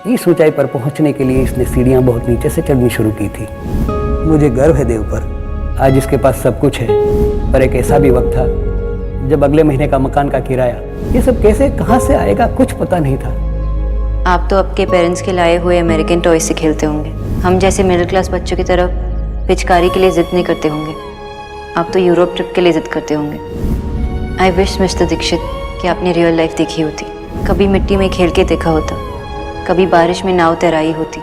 इस ऊंचाई पर पहुंचने के लिए इसने सीढ़ियां बहुत नीचे से चढ़नी शुरू की थी। मुझे गर्व है देव पर, आज इसके पास सब कुछ है। पर एक ऐसा भी वक्त था जब अगले महीने का मकान का किराया, ये सब कैसे कहाँ से आएगा कुछ पता नहीं था। आप तो आपके पेरेंट्स के लाए हुए अमेरिकन टॉय से खेलते होंगे। हम जैसे मिडिल क्लास बच्चों की तरफ पिचकारी के लिए जिद नहीं करते होंगे। आप तो यूरोप ट्रिप के लिए जिद करते होंगे। आई विश मिस्टर दीक्षित कि आपने रियल लाइफ देखी होती, कभी मिट्टी में खेल के देखा होता, कभी बारिश में नाव तैराई होती,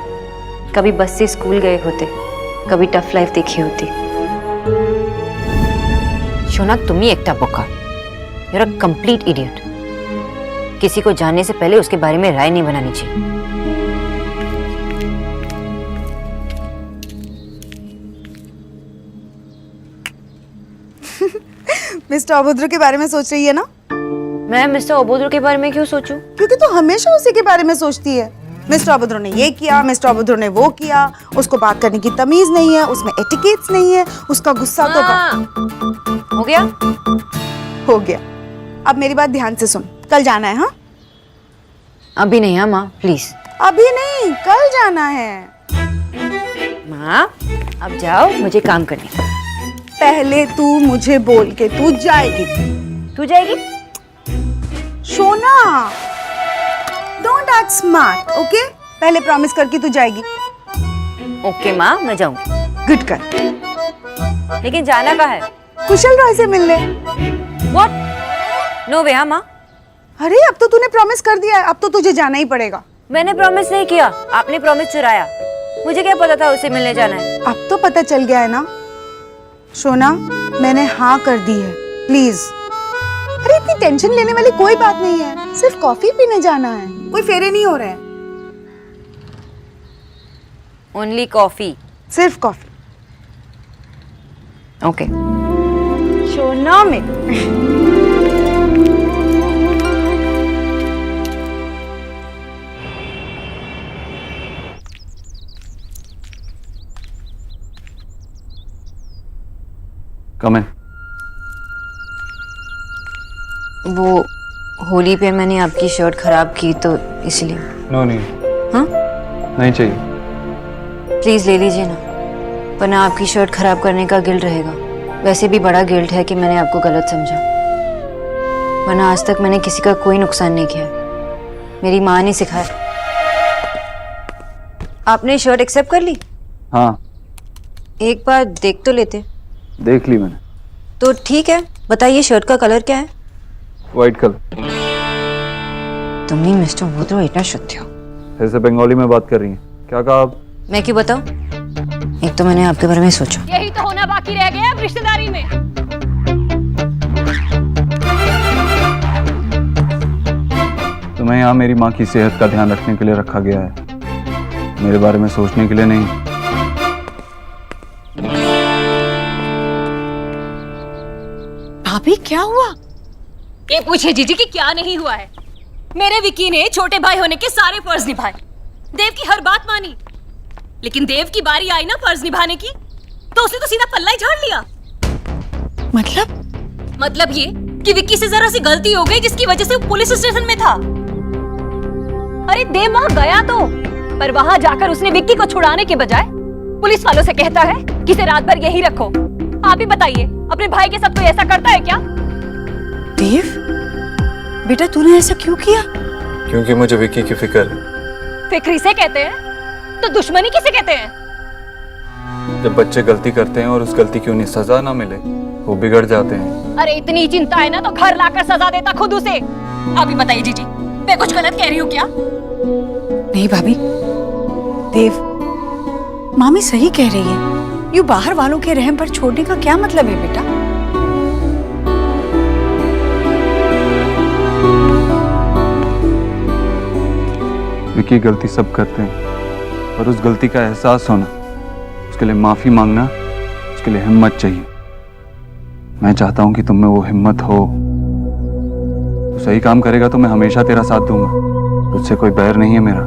कभी बस से स्कूल गए होते, कभी टफ लाइफ देखी होती। शोना, तुम ही एकटा बोका। You're a complete idiot. किसी को जानने से पहले उसके बारे में राय नहीं बनानी चाहिए। मिस्टर अभद्र के बारे में सोच रही है ना? मैं मिस्टर अभद्र के बारे में क्यों सोचूं? क्योंकि तू हमेशा उसी के बारे में सोचती है। मिस्टर अभद्र ने ये किया, मिस्टर अभद्र ने वो किया, उसको बात करने की तमीज नहीं है, उसमें एटिकेट्स नहीं है, उसका गुस्सा तो हो गया? हो गया। अब मेरी बात ध्यान से सुन, कल जाना है। हाँ, अभी नहीं। हाँ माँ, प्लीज। अभी नहीं, कल जाना है। माँ, अब जाओ, मुझे काम करने का। पहले तू मुझे बोल के तू जाएगी। तू जाएगी? Shona, don't act smart, okay? पहले प्रॉमिस करके तू जाएगी। ओके माँ, मैं जाऊंगी। गुड कर। लेकिन जाना कहाँ है? कुशल रॉय से मिलने। What? नो वे। हाँ माँ। अरे अब तो तूने प्रॉमिस कर दिया है, अब तो तुझे जाना ही पड़ेगा। मैंने प्रॉमिस नहीं किया, आपने प्रॉमिस चुराया। मुझे क्या पता था उसे मिलने जाना है। अब तो पता चल गया है ना। शोना, मैंने हाँ कर दी है, प्लीज। अरे इतनी टेंशन लेने वाली कोई बात नहीं है, सिर्फ कॉफी पीने जाना है, कोई फेरे नहीं हो रहे हैं। Only coffee? सिर्फ कॉफी। ओके। शोना में कम है। वो होली पे मैंने आपकी शर्ट खराब की तो इसलिए। नो नहीं। हाँ? नहीं चाहिए। प्लीज ले लीजिए ना, वरना आपकी शर्ट खराब करने का गिल्ट रहेगा। वैसे भी बड़ा गिल्ट है कि मैंने आपको गलत समझा, वरना आज तक मैंने किसी का कोई नुकसान नहीं किया। मेरी माँ ने सिखाया। आपने शर्ट एक्सेप्ट कर ली? हाँ, एक बार देख तो लेते। देख ली मैंने। तो ठीक है, बताइए शर्ट का कलर क्या है? White colour. तुम ही मिस्टर अभद्र इतना शुद्ध हो। ऐसे बंगाली में बात कर रही हैं? क्या कहा आप? मैं क्यों बताऊं? एक तो मैंने आपके बारे में सोचा। यही तो होना बाकी रह गया अब रिश्तेदारी में। तुम्हें यहाँ मेरी माँ की सेहत का ध्यान रखने के लिए रखा गया है, मेरे बारे में सोचने के लिए नहीं। भाभी क्या हुआ? ये पूछिए जीजी कि क्या नहीं हुआ है। मेरे विकी ने छोटे भाई होने के सारे फर्ज निभाए, देव की हर बात मानी, लेकिन देव की बारी आई ना फर्ज निभाने की तो उसने तो सीधा पल्ला ही झाड़ लिया। मतलब ये कि विक्की से जरा सी गलती हो गई जिसकी वजह से वो पुलिस स्टेशन में था। अरे देव वहां गया तो, पर वहां जाकर उसने विक्की को छुड़ाने के बजाय पुलिस वालों से कहता है कि इसे रात भर यही रखो। आप ही बताइए, अपने भाई के साथ कोई ऐसा करता है क्या? देव, बेटा तूने ऐसा क्यों किया? क्योंकि मुझे विक्की की फिक्र है। फिक्र इसे कहते हैं, तो दुश्मनी किसे कहते हैं? जब बच्चे गलती करते हैं और उस गलती की उन्हें सजा ना मिले, वो बिगड़ जाते हैं। अरे इतनी चिंता है ना तो घर लाकर सजा देता खुद उसे। आप ही बताइए जीजी, मैं कुछ गलत कह रही हूँ क्या? नहीं भाभी, देव, मामी सही कह रही है। यूं बाहर वालों के रहम पर छोड़ने का क्या मतलब है बेटा? विक्की गलती सब करते हैं, पर उस गलती का एहसास होना, उसके लिए माफी मांगना, उसके लिए हिम्मत चाहिए। मैं चाहता हूं कि तुम में वो हिम्मत हो। तो सही काम करेगा तो मैं हमेशा तेरा साथ दूंगा, तुझसे कोई बैर नहीं है मेरा।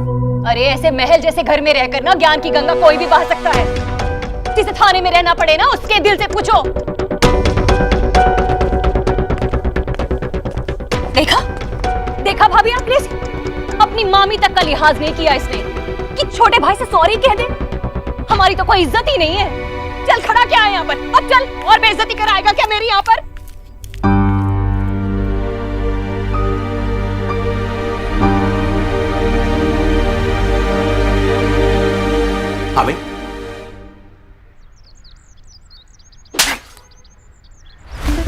अरे ऐसे महल जैसे घर में रहकर ना ज्ञान की गंगा कोई भी बहा सकता है। जिसे थाने में रहना पड़े ना उसके दिल से पूछो। देखा देखा भाभी आपने, अपनी मामी तक का लिहाज नहीं किया इसने कि छोटे भाई से सॉरी कह दे। हमारी तो कोई इज्जत ही नहीं है। चल खड़ा क्या है यहाँ पर, अब चल, और बेइज्जती कराएगा क्या मेरी यहाँ पर? हाँ भाई,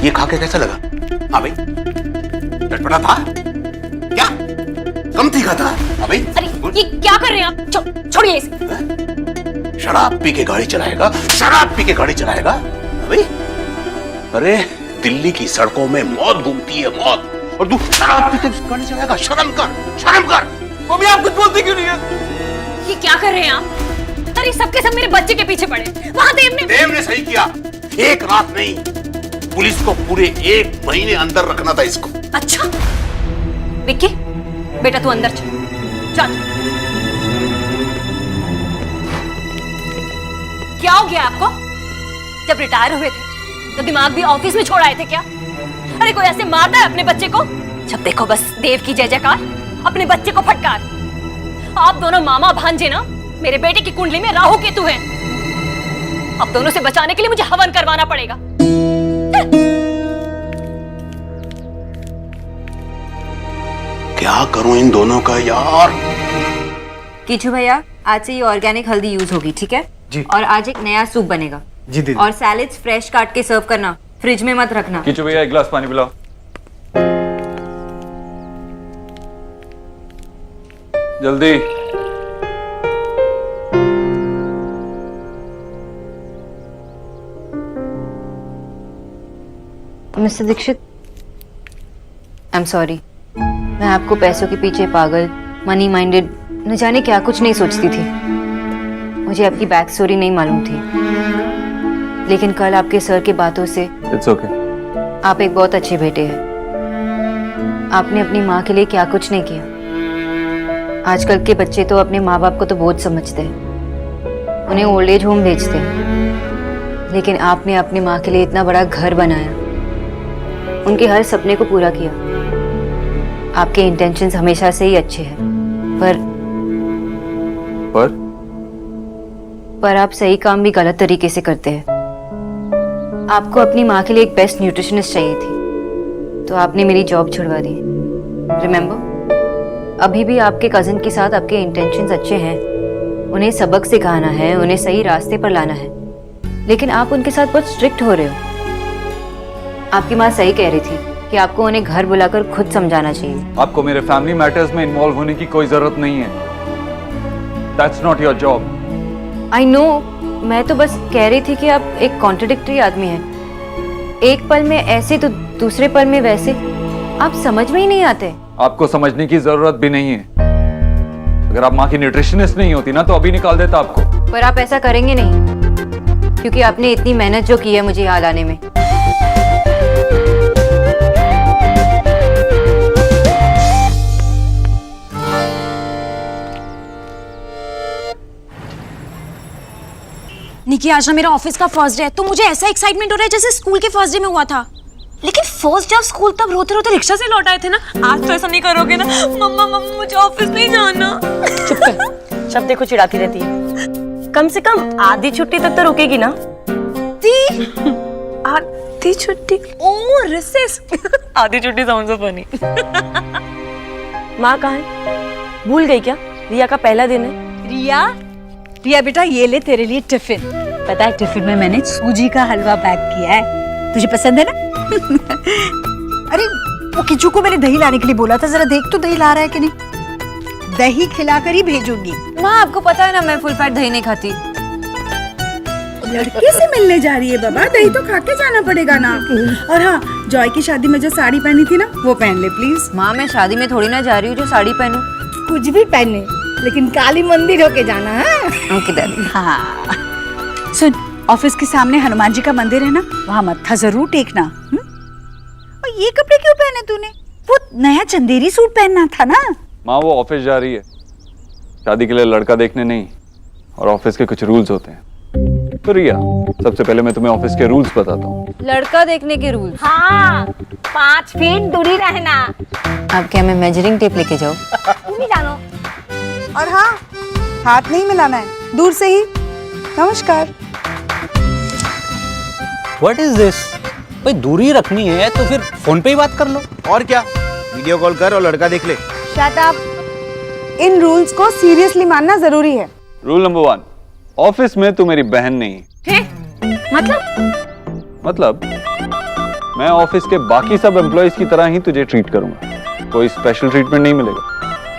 ये खा के कैसा लगा? हाँ भाई, चटपटा था क्या? कम तीखा था? हाँ भाई। अरे ये क्या कर रहे हैं आप? छोड़िए इसे। शराब पी के गाड़ी चलाएगा, शराब पी के गाड़ी चलाएगा? हाँ भाई, अरे दिल्ली की सड़कों में मौत घूमती है, मौत, और तू शराब पी के गाड़ी चलाएगा? शर्म कर, शर्म कर। मम्मी आप कुछ बोलती क्यों नहीं है? ये क्या कर रहे हैं आप? अरे सबके सब मेरे बच्चे के पीछे पड़े। वहां देव ने सही किया। एक रात नहीं, पुलिस को पूरे 1 महीने अंदर रखना था इसको। अच्छा विक्की, बेटा तू अंदर चल, चल। क्या हो गया आपको? जब रिटायर हुए थे तो दिमाग भी ऑफिस में छोड़ आए थे क्या? अरे कोई ऐसे मारता है अपने बच्चे को? जब देखो बस देव की जय जयकार, अपने बच्चे को फटकार। आप दोनों मामा भांजे ना मेरे बेटे की कुंडली में राहु केतु हैं। अब दोनों से बचाने के लिए मुझे हवन करवाना पड़ेगा। क्या करूं इन दोनों का यार? कीचू भैया, आज से ये ऑर्गेनिक हल्दी यूज होगी, ठीक है जी। और आज एक नया सूप बनेगा जी दीदी। और सैलेड्स फ्रेश काट के सर्व करना, फ्रिज में मत रखना। कीचू भैया, एक गिलास पानी पिलाओ। जल्दी। Mister Dixit, I am sorry. मैं आपको पैसों के पीछे पागल, मनी माइंडेड, न जाने क्या कुछ नहीं सोचती थी। मुझे आपकी बैक स्टोरी नहीं मालूम थी, लेकिन कल आपके सर की बातों से इट्स ओके। आप एक बहुत अच्छे बेटे हैं। आपने अपनी माँ के लिए क्या कुछ नहीं किया। आजकल के बच्चे तो अपने माँ बाप को तो बोझ समझते हैं, उन्हें ओल्ड एज होम भेजते हैं, लेकिन आपने अपनी माँ के लिए इतना बड़ा घर बनाया, उनके हर सपने को पूरा किया। आपके इंटेंशंस हमेशा से ही अच्छे हैं, पर आप सही काम भी गलत तरीके से करते हैं। आपको अपनी माँ के लिए एक बेस्ट न्यूट्रिशनिस्ट चाहिए थी, तो आपने मेरी जॉब छुड़वा दी। रिमेम्बर, अभी भी आपके कजिन के साथ आपके इंटेंशंस अच्छे हैं, उन्हें सबक सिखाना है, उन्हें सही रास्ते पर लाना है, लेकिन आप उनके साथ बहुत स्ट्रिक्ट हो रहे हो। आपकी माँ सही कह रही थी कि आपको उन्हें घर बुलाकर खुद समझाना चाहिए। आपको मेरे फैमिली मैटर्स में इन्वॉल्व होने की कोई जरूरत नहीं है। That's not your job. I know, मैं तो बस कह रही थी कि आप एक कॉन्ट्रडिक्टरी आदमी हैं। एक पल में ऐसे तो दूसरे पल में वैसे, आप समझ में ही नहीं आते। आपको समझने की जरूरत भी नहीं है। अगर आप माँ की न्यूट्रिशनिस्ट नहीं होती ना तो अभी निकाल देता आपको। पर आप ऐसा करेंगे नहीं, क्योंकि आपने इतनी मेहनत जो की है मुझे यहाँ लाने में। निकी, आज ना मेरा ऑफिस का फर्स्ट डे है, तो मुझे ऐसा एक्साइटमेंट हो रहा है जैसे स्कूल के फर्स्ट डे में हुआ था। लेकिन फर्स्ट डे ऑफ स्कूल तब रोते रोते रिक्शा से लौट आए थे ना। आज तो ऐसा नहीं करोगे ना? मम्मा मम्मा मुझे ऑफिस नहीं जाना। चुप कर, शब्द देखो चिढ़ाती रहती है। कम से कम आधी छुट्टी तक तो रुकेगी ना? आधी छुट्टी? ओह रिसेस। आधी छुट्टी साउंड सो फनी। माँ कहाँ है? भूल गई क्या? रिया का पहला दिन है। रिया, रिया बेटा, ये ले तेरे लिए टिफिन। पता है टिफिन में मैंने सूजी का हलवा पैक किया है, तुझे पसंद है ना? अरे वो किचू को मैंने दही लाने के लिए बोला था, जरा देख तो दही ला रहा है कि नहीं। दही खिलाकर ही भेजूंगी। माँ, आपको पता है ना मैं फुल फैट दही नहीं खाती। लड़के से मिलने जा रही है बाबा, दही तो खा के जाना पड़ेगा ना। और हाँ, जॉय की शादी में जो साड़ी पहनी थी ना, वो पहन ले प्लीज। माँ, मैं शादी में थोड़ी ना जा रही हूँ जो साड़ी पहनूं। कुछ भी पहने, लेकिन काली मंदिर होके जाना है। ओके दादी। हाँ सुन, ऑफिस के सामने हनुमान जी का मंदिर है ना, वहाँ मत्था जरूर टेकना। और ये कपड़े क्यों पहने तूने? वो नया चंदेरी सूट पहनना था ना। माँ, वो ऑफिस जा रही है, शादी के लिए लड़का देखने नहीं, और ऑफिस के कुछ रूल्स होते हैं। तो रिया, सबसे पहले मैं तुम्हें ऑफिस के रूल्स बताता हूँ। लड़का देखने के रूल्स? हाँ, 5 फीट दूरी रहना। आप क्या मैं मेजरिंग टेप लेके जाऊँ? तुम ही जानो। और हाँ, हाथ नहीं मिलाना है, दूर से ही। नमस्कार। What is this? भाई दूरी रखनी है तो फिर फोन पे ही बात कर लो। और क्या, वीडियो कॉल कर और लड़का देख ले। Shut up. इन रूल्स को सीरियसली मानना जरूरी है। रूल नंबर 1, ऑफिस में तू मेरी बहन नहीं। मतलब मैं ऑफिस के बाकी सब एम्प्लॉयज की तरह ही तुझे ट्रीट करूंगा, कोई स्पेशल ट्रीटमेंट नहीं मिलेगा।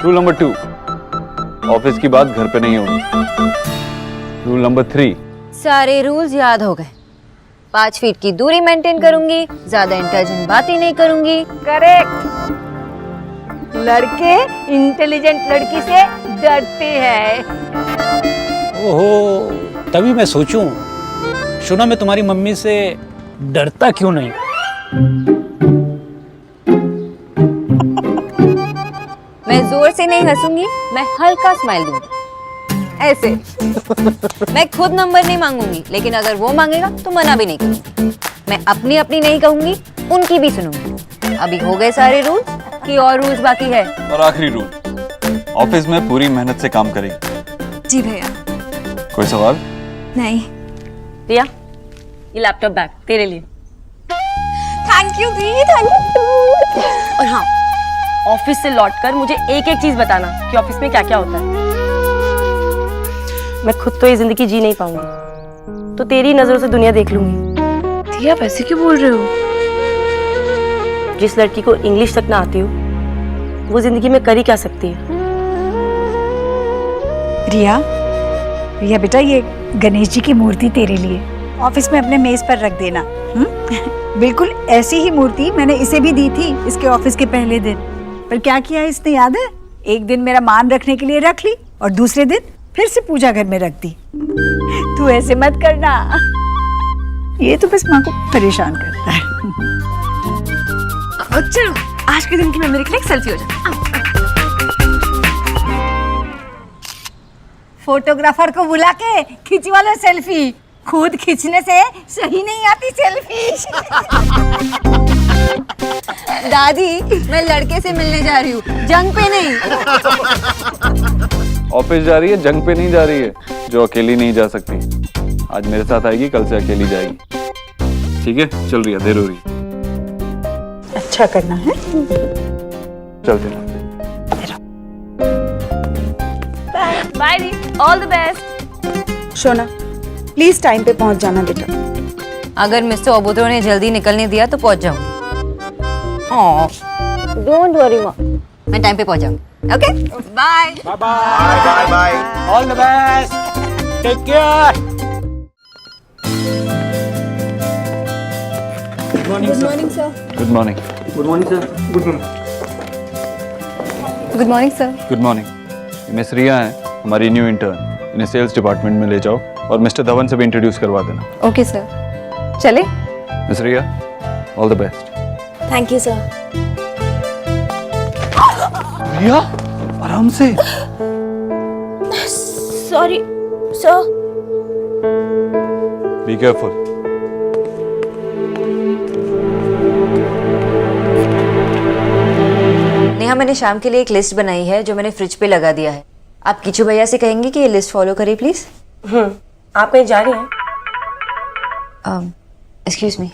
रूल नंबर 2, ऑफिस की बात घर पे नहीं होगी। रूल नंबर 3, सारे रूल्स याद हो गए। 5 फीट की दूरी मेंटेन करूंगी, ज्यादा इंटेलिजेंट बात ही नहीं करूंगी। करेक्ट। लड़के इंटेलिजेंट लड़की से डरते हैं। ओहो, तभी मैं सोचूं, सुना मैं तुम्हारी मम्मी से डरता क्यों नहीं? मैं जोर से नहीं हंसूंगी, मैं हल्का स्माइल दूंगी, ऐसे। मैं खुद नंबर नहीं मांगूंगी, लेकिन अगर वो मांगेगा तो मना भी नहीं करूंगी। मैं अपनी अपनी नहीं कहूंगी, उनकी भी सुनूंगी। अभी हो गए सारे रूल्स कि और रूल्स बाकी है? और आखिरी रूल, ऑफिस में पूरी मेहनत से काम करेगी। जी भैया। कोई सवाल? नहीं। रिया, ये लैपटॉप बैग तेरे लिए। Thank you the, thank you. और हाँ, ऑफिस से लौटकर मुझे एक एक चीज बताना कि ऑफिस में क्या क्या होता है। मैं खुद तो ये जिंदगी जी नहीं पाऊंगी, तो तेरी नजरों से दुनिया देख लूंगी। दी आप ऐसे क्यों बोल रहे हो? जिस लड़की को इंग्लिश तक ना आती हो, वो जिंदगी में कर ही क्या सकती है? रिया, रिया बेटा, ये गणेश जी की मूर्ति तेरे लिए ऑफिस में अपने मेज पर रख देना। बिल्कुल ऐसी ही मूर्ति मैंने इसे भी दी थी इसके ऑफिस के पहले दिन। पर क्या किया इसने याद है? एक दिन मेरा मान रखने के लिए रख ली और दूसरे दिन फिर से पूजा घर में रख दी। तू ऐसे मत करना, ये तो बस माँ को परेशान करता है। चलो आज के दिन की मेमोरी के लिए एक सेल्फी हो जाए। फोटोग्राफर को बुला के खिंचवा लो सेल्फी। खुद खींचने से सही नहीं आती सेल्फी। दादी, मैं लड़के से मिलने जा रही हूँ, जंग पे नहीं। ऑफिस जा रही है, जंग पे नहीं जा रही है, जो अकेली नहीं जा सकती। आज मेरे साथ आएगी, कल से अकेली जाएगी। ठीक है, चल रही है, देर हो रही है। अच्छा करना है। चलते हैं। By the, all the best. Shona, please time पे पहुंच जाना बेटा। अगर मिस्टर ओबोत्रो ने जल्दी निकलने दिया तो पहुंच जाऊंगी। डोंट वरी माँ, मैं टाइम पे पहुंच जाऊंगी। Okay, bye bye bye bye. All the best, take care. Good morning. Good morning sir. Good morning sir. Good morning. Miss Riya है, हमारी न्यू इंटर्न। इन्हें सेल्स डिपार्टमेंट में ले जाओ और मिस्टर धवन से भी इंट्रोड्यूस करवा देना। ओके सर, चले। Miss Riya, all the best. Thank you sir. Riya, आराम से। Sorry sir. Be careful. Neha, मैंने शाम के लिए एक लिस्ट बनाई है जो मैंने फ्रिज पे लगा दिया है। आप किचू भैया से कहेंगे कि ये लिस्ट फॉलो करें प्लीज। आप कहीं जा रही हैं? Excuse me.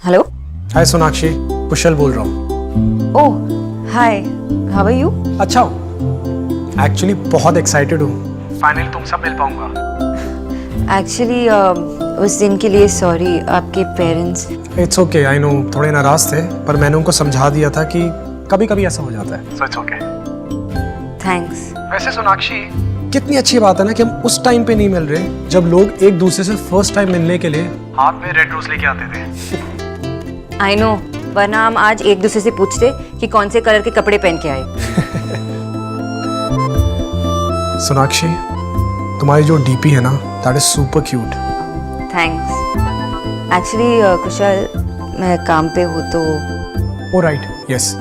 हेलो। हाय सोनाक्षी, कुशल बोल रहा हूँ। ओह हाय, हाउ आर यू? अच्छा हो। एक्चुअली बहुत एक्साइटेड हूँ, फाइनली तुमसे मिल पाऊंगा। एक्चुअली उस दिन के लिए सॉरी। आपके parents? It's okay, I know थोड़े नाराज थे, पर मैंने उनको समझा दिया था कि कभी कभी ऐसा हो जाता है। So it's okay. थैंक्स। वैसे सोनाक्षी, कितनी अच्छी बात है ना कि हम उस टाइम पे नहीं मिल रहे जब लोग एक दूसरे से फर्स्ट टाइम मिलने के लिए हाथ में रेड रोज लेके आते थे। आई नो, वरना हम आज एक दूसरे से पूछते कि कौन से कलर के कपड़े पहन के आए। सोनाक्षी, तुम्हारी जो डीपी है ना, that is super cute. Thanks. Actually Kushal, मैं काम पे हूँ तो। Oh right, yes.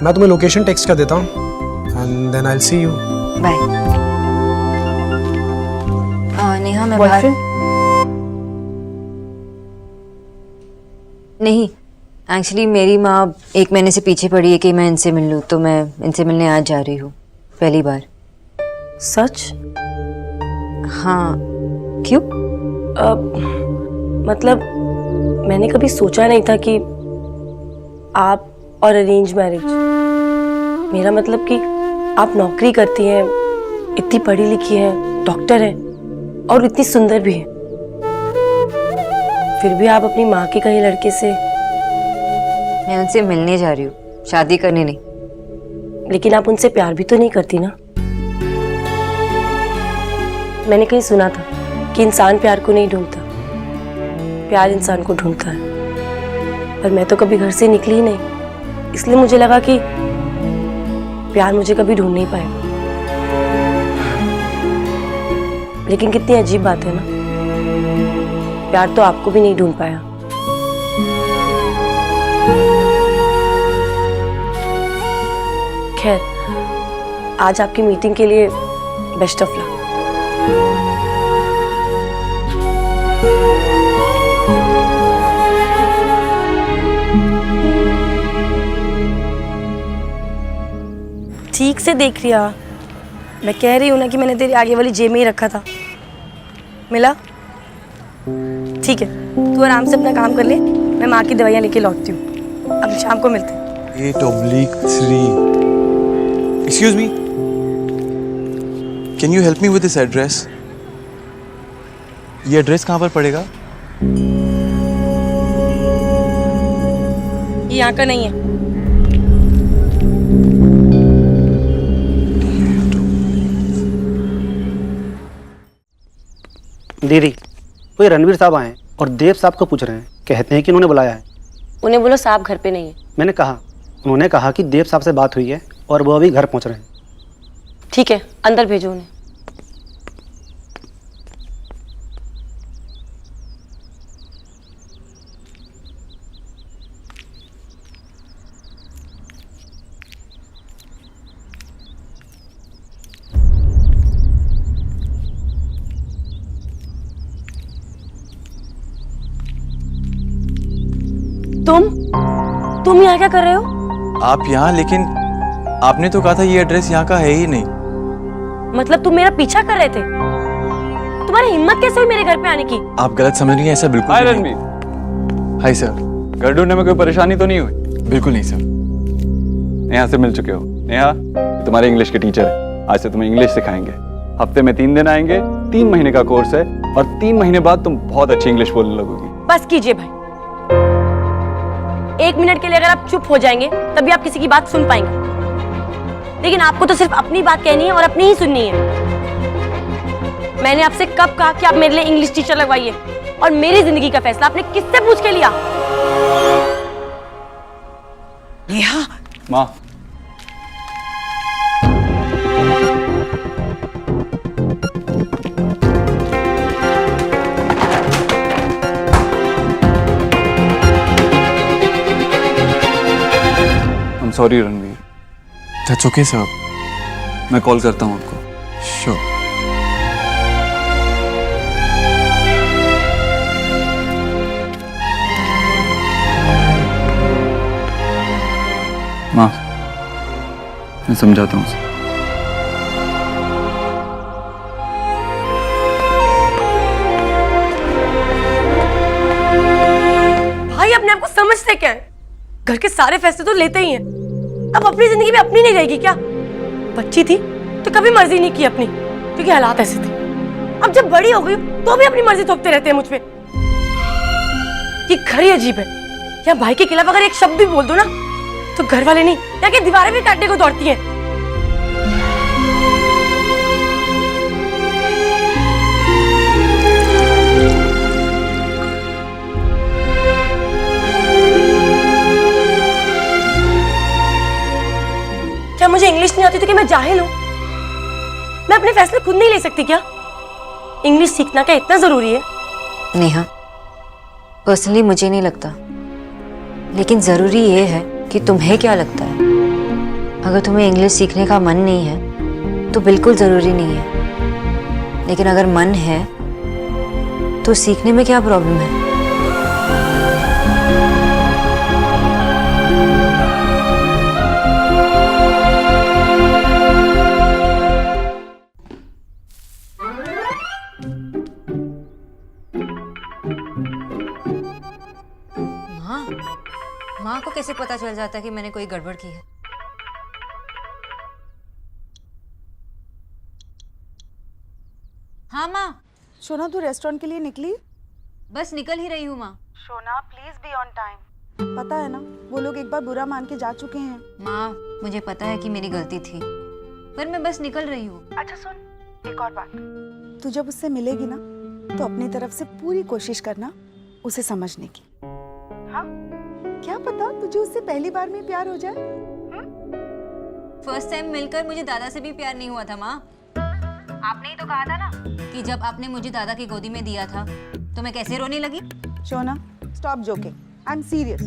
मैं तुम्हें लोकेशन टेक्स्ट कर देता हूँ and then I will see you. Bye. Neha, मैं बाहर। नहीं, एक्चुअली मेरी माँ 1 महीने से पीछे पड़ी है कि मैं इनसे मिल लूँ, तो मैं इनसे मिलने आज जा रही हूँ, पहली बार। सच? हाँ, क्यों? मतलब मैंने कभी सोचा नहीं था कि आप और अरेंज मैरिज। मेरा मतलब कि आप नौकरी करती हैं, इतनी पढ़ी लिखी हैं, डॉक्टर हैं और इतनी सुंदर भी हैं, फिर भी आप अपनी माँ के कहीं लड़के से। मैं उनसे मिलने जा रही हूँ, शादी करने नहीं। लेकिन आप उनसे प्यार भी तो नहीं करती ना? मैंने कहीं सुना था कि इंसान प्यार को नहीं ढूंढता, प्यार इंसान को ढूंढता है। पर मैं तो कभी घर से निकली ही नहीं, इसलिए मुझे लगा कि प्यार मुझे कभी ढूंढ नहीं पाएगा। लेकिन कितनी अजीब बात है ना, प्यार तो आपको भी नहीं ढूंढ पाया। खैर, आज आपकी मीटिंग के लिए बेस्ट ऑफ लक। ठीक से देख लिया, मैं कह रही हूँ ना कि मैंने तेरी आगे वाली जेब में ही रखा था। मिला? ठीक है, तू आराम से अपना काम कर ले, मैं माँ की दवाइयाँ लेके लौटती हूँ। अब शाम को मिलते हैं। 8/3। Excuse me. Can you help me with this address? ये एड्रेस कहाँ पर पड़ेगा? ये यहाँ का नहीं है। दीदी, वो रणवीर साहब आए और देव साहब को पूछ रहे हैं, कहते हैं कि उन्होंने बुलाया है। उन्हें बोलो साहब घर पे नहीं है। मैंने कहा, उन्होंने कहा कि देव साहब से बात हुई है और वो अभी घर पहुंच रहे हैं। ठीक है, अंदर भेजो उन्हें। तुम यहाँ क्या कर रहे हो? आप यहाँ, लेकिन आपने तो कहा था ये एड्रेस यहाँ का है ही नहीं। मतलब तुम मेरा पीछा कर रहे थे? तुम्हारी हिम्मत कैसे हुई मेरे घर पे आने की? आप गलत समझ रही हैं, ऐसा बिल्कुल हाय नहीं। रणवीर। Hi sir. घर ढूंढने में कोई परेशानी तो नहीं हुई? बिल्कुल नहीं सर। नेहा से मिल चुके हो? नेहा, ये तुम्हारे इंग्लिश के टीचर है, आज से तुम्हें इंग्लिश सिखाएंगे। हफ्ते में 3 दिन आएंगे, 3 महीने का कोर्स है और 3 महीने बाद तुम बहुत अच्छी इंग्लिश बोलने लगोगी। बस कीजिए भाई, 1 मिनट के लिए अगर आप चुप हो जाएंगे तभी आप किसी की बात सुन पाएंगे, लेकिन आपको तो सिर्फ अपनी बात कहनी है और अपनी ही सुननी है। मैंने आपसे कब कहा कि आप मेरे लिए इंग्लिश टीचर लगवाइए, और मेरी जिंदगी का फैसला आपने किससे पूछ के लिया? नेहा, माँ, sorry Ranveer. That's okay sir. मैं कॉल करता हूँ आपको। श्योर। माँ, मैं समझाता हूँ उसे। भाई अपने आप को समझते क्या है? घर के सारे फैसले तो लेते ही हैं, अब अपनी जिंदगी में अपनी नहीं रहेगी क्या? बच्ची थी तो कभी मर्जी नहीं की अपनी, क्योंकि हालात ऐसे थे। अब जब बड़ी हो गई तो भी अपनी मर्जी थोपते रहते हैं मुझ पे। ये घर ही अजीब है, या भाई के खिलाफ अगर एक शब्द भी बोल दो ना तो घर वाले नहीं, या कि दीवारें भी काटने को दौड़ती हैं। क्या मुझे इंग्लिश नहीं आती तो क्या मैं जाहिल हूं? मैं अपने फैसले खुद नहीं ले सकती क्या? इंग्लिश सीखना क्या इतना जरूरी है? नेहा, पर्सनली मुझे नहीं लगता, लेकिन ज़रूरी ये है कि तुम्हें क्या लगता है। अगर तुम्हें इंग्लिश सीखने का मन नहीं है तो बिल्कुल ज़रूरी नहीं है, लेकिन अगर मन है तो सीखने में क्या प्रॉब्लम है? माँ को कैसे पता चल जाता कि मैंने कोई गड़बड़ की है? हाँ माँ, शोना तू रेस्टोरेंट के लिए निकली? बस निकल ही रही हूँ माँ। Shona please be on time. पता है ना वो लोग एक बार बुरा मान के जा चुके हैं। माँ मुझे पता है कि मेरी गलती थी, पर मैं बस निकल रही हूँ। अच्छा सुन, एक और बात, तू जब उससे मिलेगी ना तो अपनी तरफ से पूरी कोशिश करना उसे समझने की। हाँ, क्या पता तुझे उससे पहली बार में प्यार हो जाए। फर्स्ट टाइम मिलकर मुझे दादा से भी प्यार नहीं हुआ था माँ। आपने ही तो कहा था ना कि जब आपने मुझे दादा की गोदी में दिया था तो मैं कैसे रोने लगी। Shona stop joking, I am serious.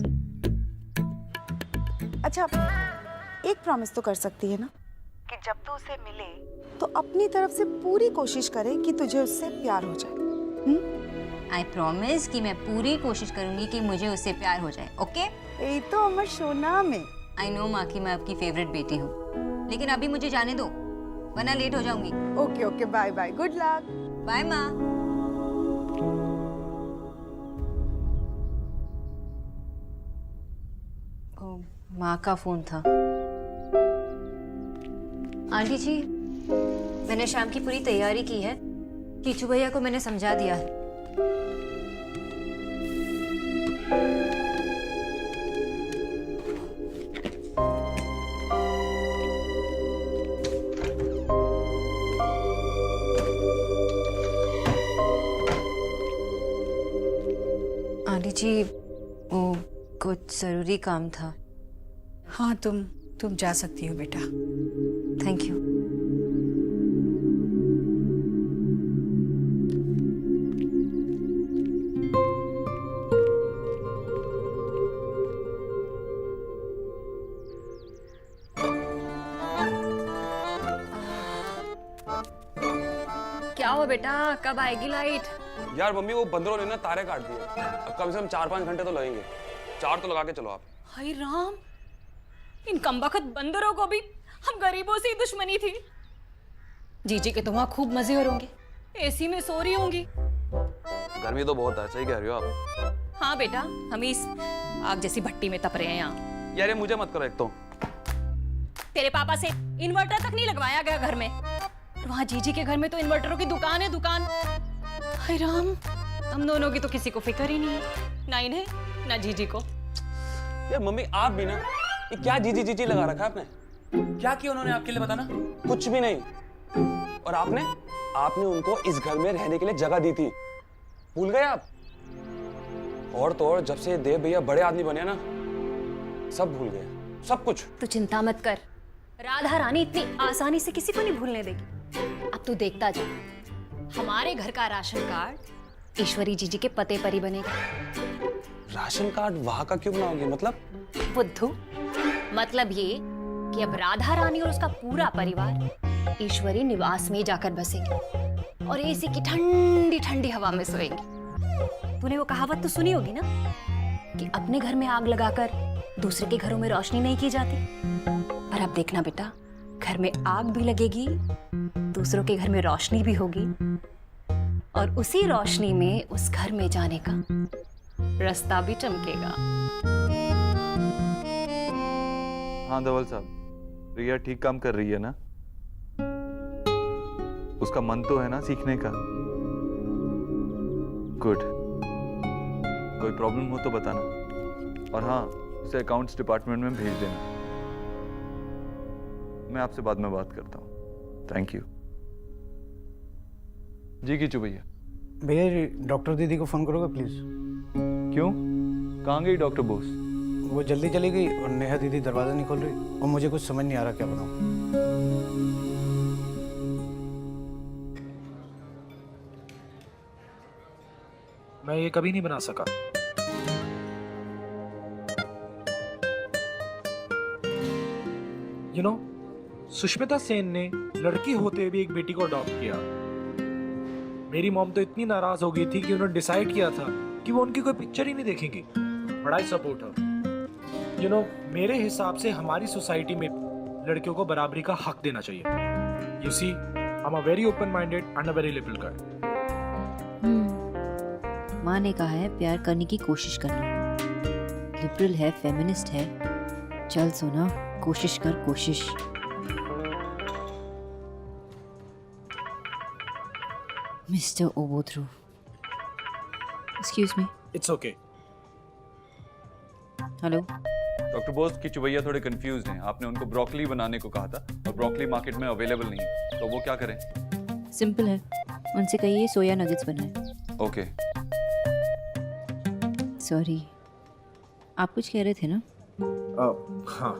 अच्छा एक प्रॉमिस तो कर सकती है ना कि जब तू उसे मिले तो अपनी तरफ से पूरी कोशिश करे कि तुझे उससे प्यार हो जाए। आई प्रॉमिस कि मैं पूरी कोशिश करूंगी कि मुझे उससे प्यार हो जाए। ओके? यही तो अमर शोना में। आई नो माँ कि मैं आपकी फेवरेट बेटी हूँ, लेकिन अभी मुझे जाने दो वरना लेट हो जाऊंगी। Okay okay, bye bye, good luck. Bye माँ। माँ का फोन था। आंटी जी, मैंने शाम की पूरी तैयारी की है। कीचू भैया को मैंने समझा दिया है। आंटी जी, वो कुछ जरूरी काम था। हाँ तुम जा सकती हो बेटा। Thank you. क्या हुआ बेटा, कब आएगी लाइट? यार मम्मी, वो बंदरों ने ना तारे काट दिए। अब कम से कम 4-5 घंटे तो लगेंगे। 4 तो लगा के चलो आप। हाय राम, इन कमबख्त बंदरों को भी हम गरीबों से ही दुश्मनी थी। जीजी के तो वहाँ खूब मजे हो होंगे, एसी में सो रही होंगी। गर्मी तो बहुत है, सही कह रही हो आप। हाँ बेटा, हम इस आग जैसी भट्टी में तप रहे हैं यहाँ। यार ये मुझे मत करो एक तो। तेरे पापा से इन्वर्टर तक नहीं लगवाया गया घर में, और वहाँ जीजी के घर में तो इन्वर्टरों की दुकान है, दुकान। हाय राम, हम दोनों की तो किसी को फिक्र ही नहीं है, ना इन्हें ना जीजी को। यार मम्मी आप भी ना, ये क्या जीजी जीजी लगा रखा है आपने? क्या किया उन्होंने आपके लिए, बताना। कुछ भी नहीं। और आपने उनको इस घर में रहने के लिए जगह दी थी, भूल गए आप? और तो और जब से देव भैया बड़े आदमी बने ना, सब भूल गए, सब कुछ। तू चिंता मत कर, राधा रानी इतनी आसानी से किसी को नहीं भूलने देगी। अब तू देखता जा, हमारे घर का राशन कार्ड ईश्वरी जीजी के पते पर ही बनेगा। राशन कार्ड वहां का क्यों बनाओगे, मतलब? बुद्धू, मतलब ये कि अब राधा रानी और उसका पूरा परिवार ईश्वरी निवास में जाकर बसेंगे और एसी की ठंडी ठंडी हवा में सोएंगे। तूने वो कहावत तो सुनी होगी ना कि अपने घर में आग लगाकर दूसरे के घरों में रोशनी नहीं की जाती। पर अब देखना बेटा, घर में आग भी लगेगी, दूसरों के घर में रोशनी भी होगी, और उसी रोशनी में उस घर में जाने का रास्ता भी चमकेगा। हाँ धवल साहब, रिया ठीक काम कर रही है ना? उसका मन तो है ना सीखने का? गुड। कोई प्रॉब्लम हो तो बताना, और हाँ उसे अकाउंट्स डिपार्टमेंट में भेज देना। मैं आपसे बाद में बात करता हूँ। Thank you. जी कीचू भैया। भैया जी, डॉक्टर दीदी को फ़ोन करोगे प्लीज़? क्यों, कहाँ गई डॉक्टर बोस? वो जल्दी चली गई और नेहा दीदी दरवाज़ा नहीं खोल रही, और मुझे कुछ समझ नहीं आ रहा क्या बताऊँ। मैं ये कभी नहीं बना सका। यू नो, सुष्मिता सेन ने लड़की होते हुए एक बेटी को अडॉप्ट किया। मेरी मॉम तो इतनी नाराज हो गई थी कि उन्होंने डिसाइड किया था कि वो उनकी कोई पिक्चर ही नहीं देखेंगी। But I support her. You know, मेरे हिसाब से हमारी सोसाइटी में लड़कियों को बराबरी का हक देना चाहिए। You see, I am a very open minded and a very liberal girl. माँ ने कहा है प्यार करने की कोशिश करना, लिबरल है, फेमिनिस्ट है। चल सोना, कोशिश कर, कोशिश। मिस्टर ओबोथ्रू, excuse me. It's okay. Hello. Doctor Bose की चुबैया थोड़े कंफ्यूज हैं। आपने उनको ब्रोकली बनाने को कहा था और ब्रोकली मार्केट में अवेलेबल नहीं है, तो वो क्या करें? सिंपल है, उनसे कहिए सोया नगेट्स बनाए। ओके। सॉरी, आप कुछ कह रहे थे ना? हाँ,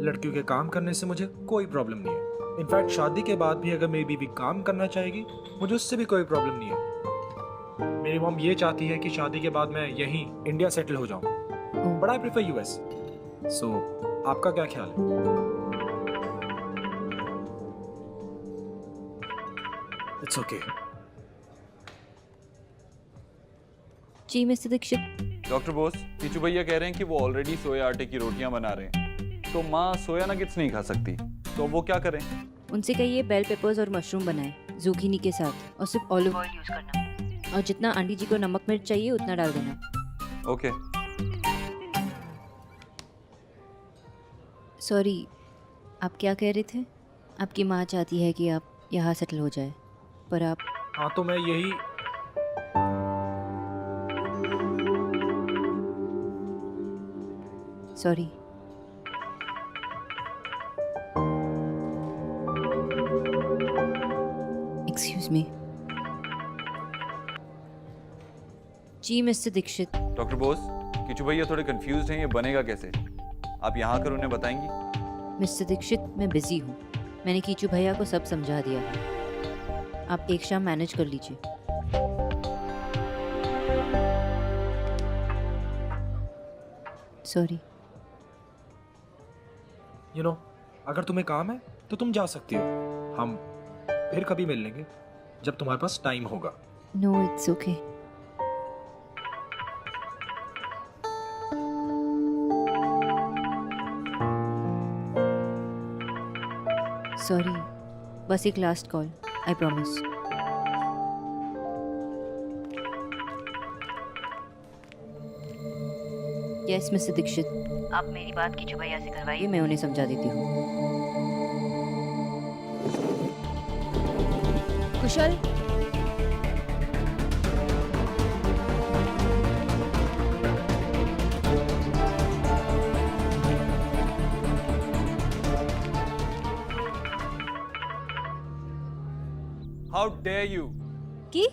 लड़कियों के काम करने से मुझे कोई प्रॉब्लम नहीं है। इनफैक्ट शादी के बाद भी अगर मेरी बीवी काम करना चाहेगी, मुझे उससे भी कोई प्रॉब्लम नहीं है। मेरी मॉम ये चाहती है कि शादी के बाद मैं यहीं इंडिया सेटल हो जाऊं, but I prefer US. So आपका क्या ख्याल है? It's okay. जी मिस्टर दीक्षित। डॉक्टर बोस, कीचू भैया कह रहे हैं कि वो ऑलरेडी सोया आटे की रोटियां बना रहे हैं, तो माँ सोया नगेट्स नहीं खा सकती, तो वो क्या करें? उनसे कहिए बेल पेपर्स और मशरूम बनाए ज़ुकीनी के साथ, और सिर्फ ऑलिव ऑयल यूज करना, और जितना आंटी जी को नमक मिर्च चाहिए उतना डाल देना। ओके। सॉरी, आप क्या कह रहे थे? आपकी माँ चाहती है कि आप यहाँ सेटल हो जाए, पर आप... हाँ, तो मैं यही... सॉरी। Excuse me. जी मिस्टर दीक्षित। डॉक्टर बोस, कीचू भैया थोड़े कंफ्यूज हैं, ये बनेगा कैसे? आप यहाँ आकर उन्हें बताएंगी? मिस्टर दीक्षित, मैं बिजी हूँ। मैंने कीचू भैया को सब समझा दिया है। आप एक शाम मैनेज कर लीजिए। सॉरी। यू नो, अगर तुम्हें काम है तो तुम जा सकती हो। हम फिर कभी मिल लेंगे जब तुम्हारे पास टाइम होगा। No, it's okay. सॉरी, बस एक last call, I promise. Yes mister Dixit, आप मेरी बात कीचू भैया से करवाइए, मैं उन्हें समझा देती हूँ। कुशल, हाउ डेयर यू! की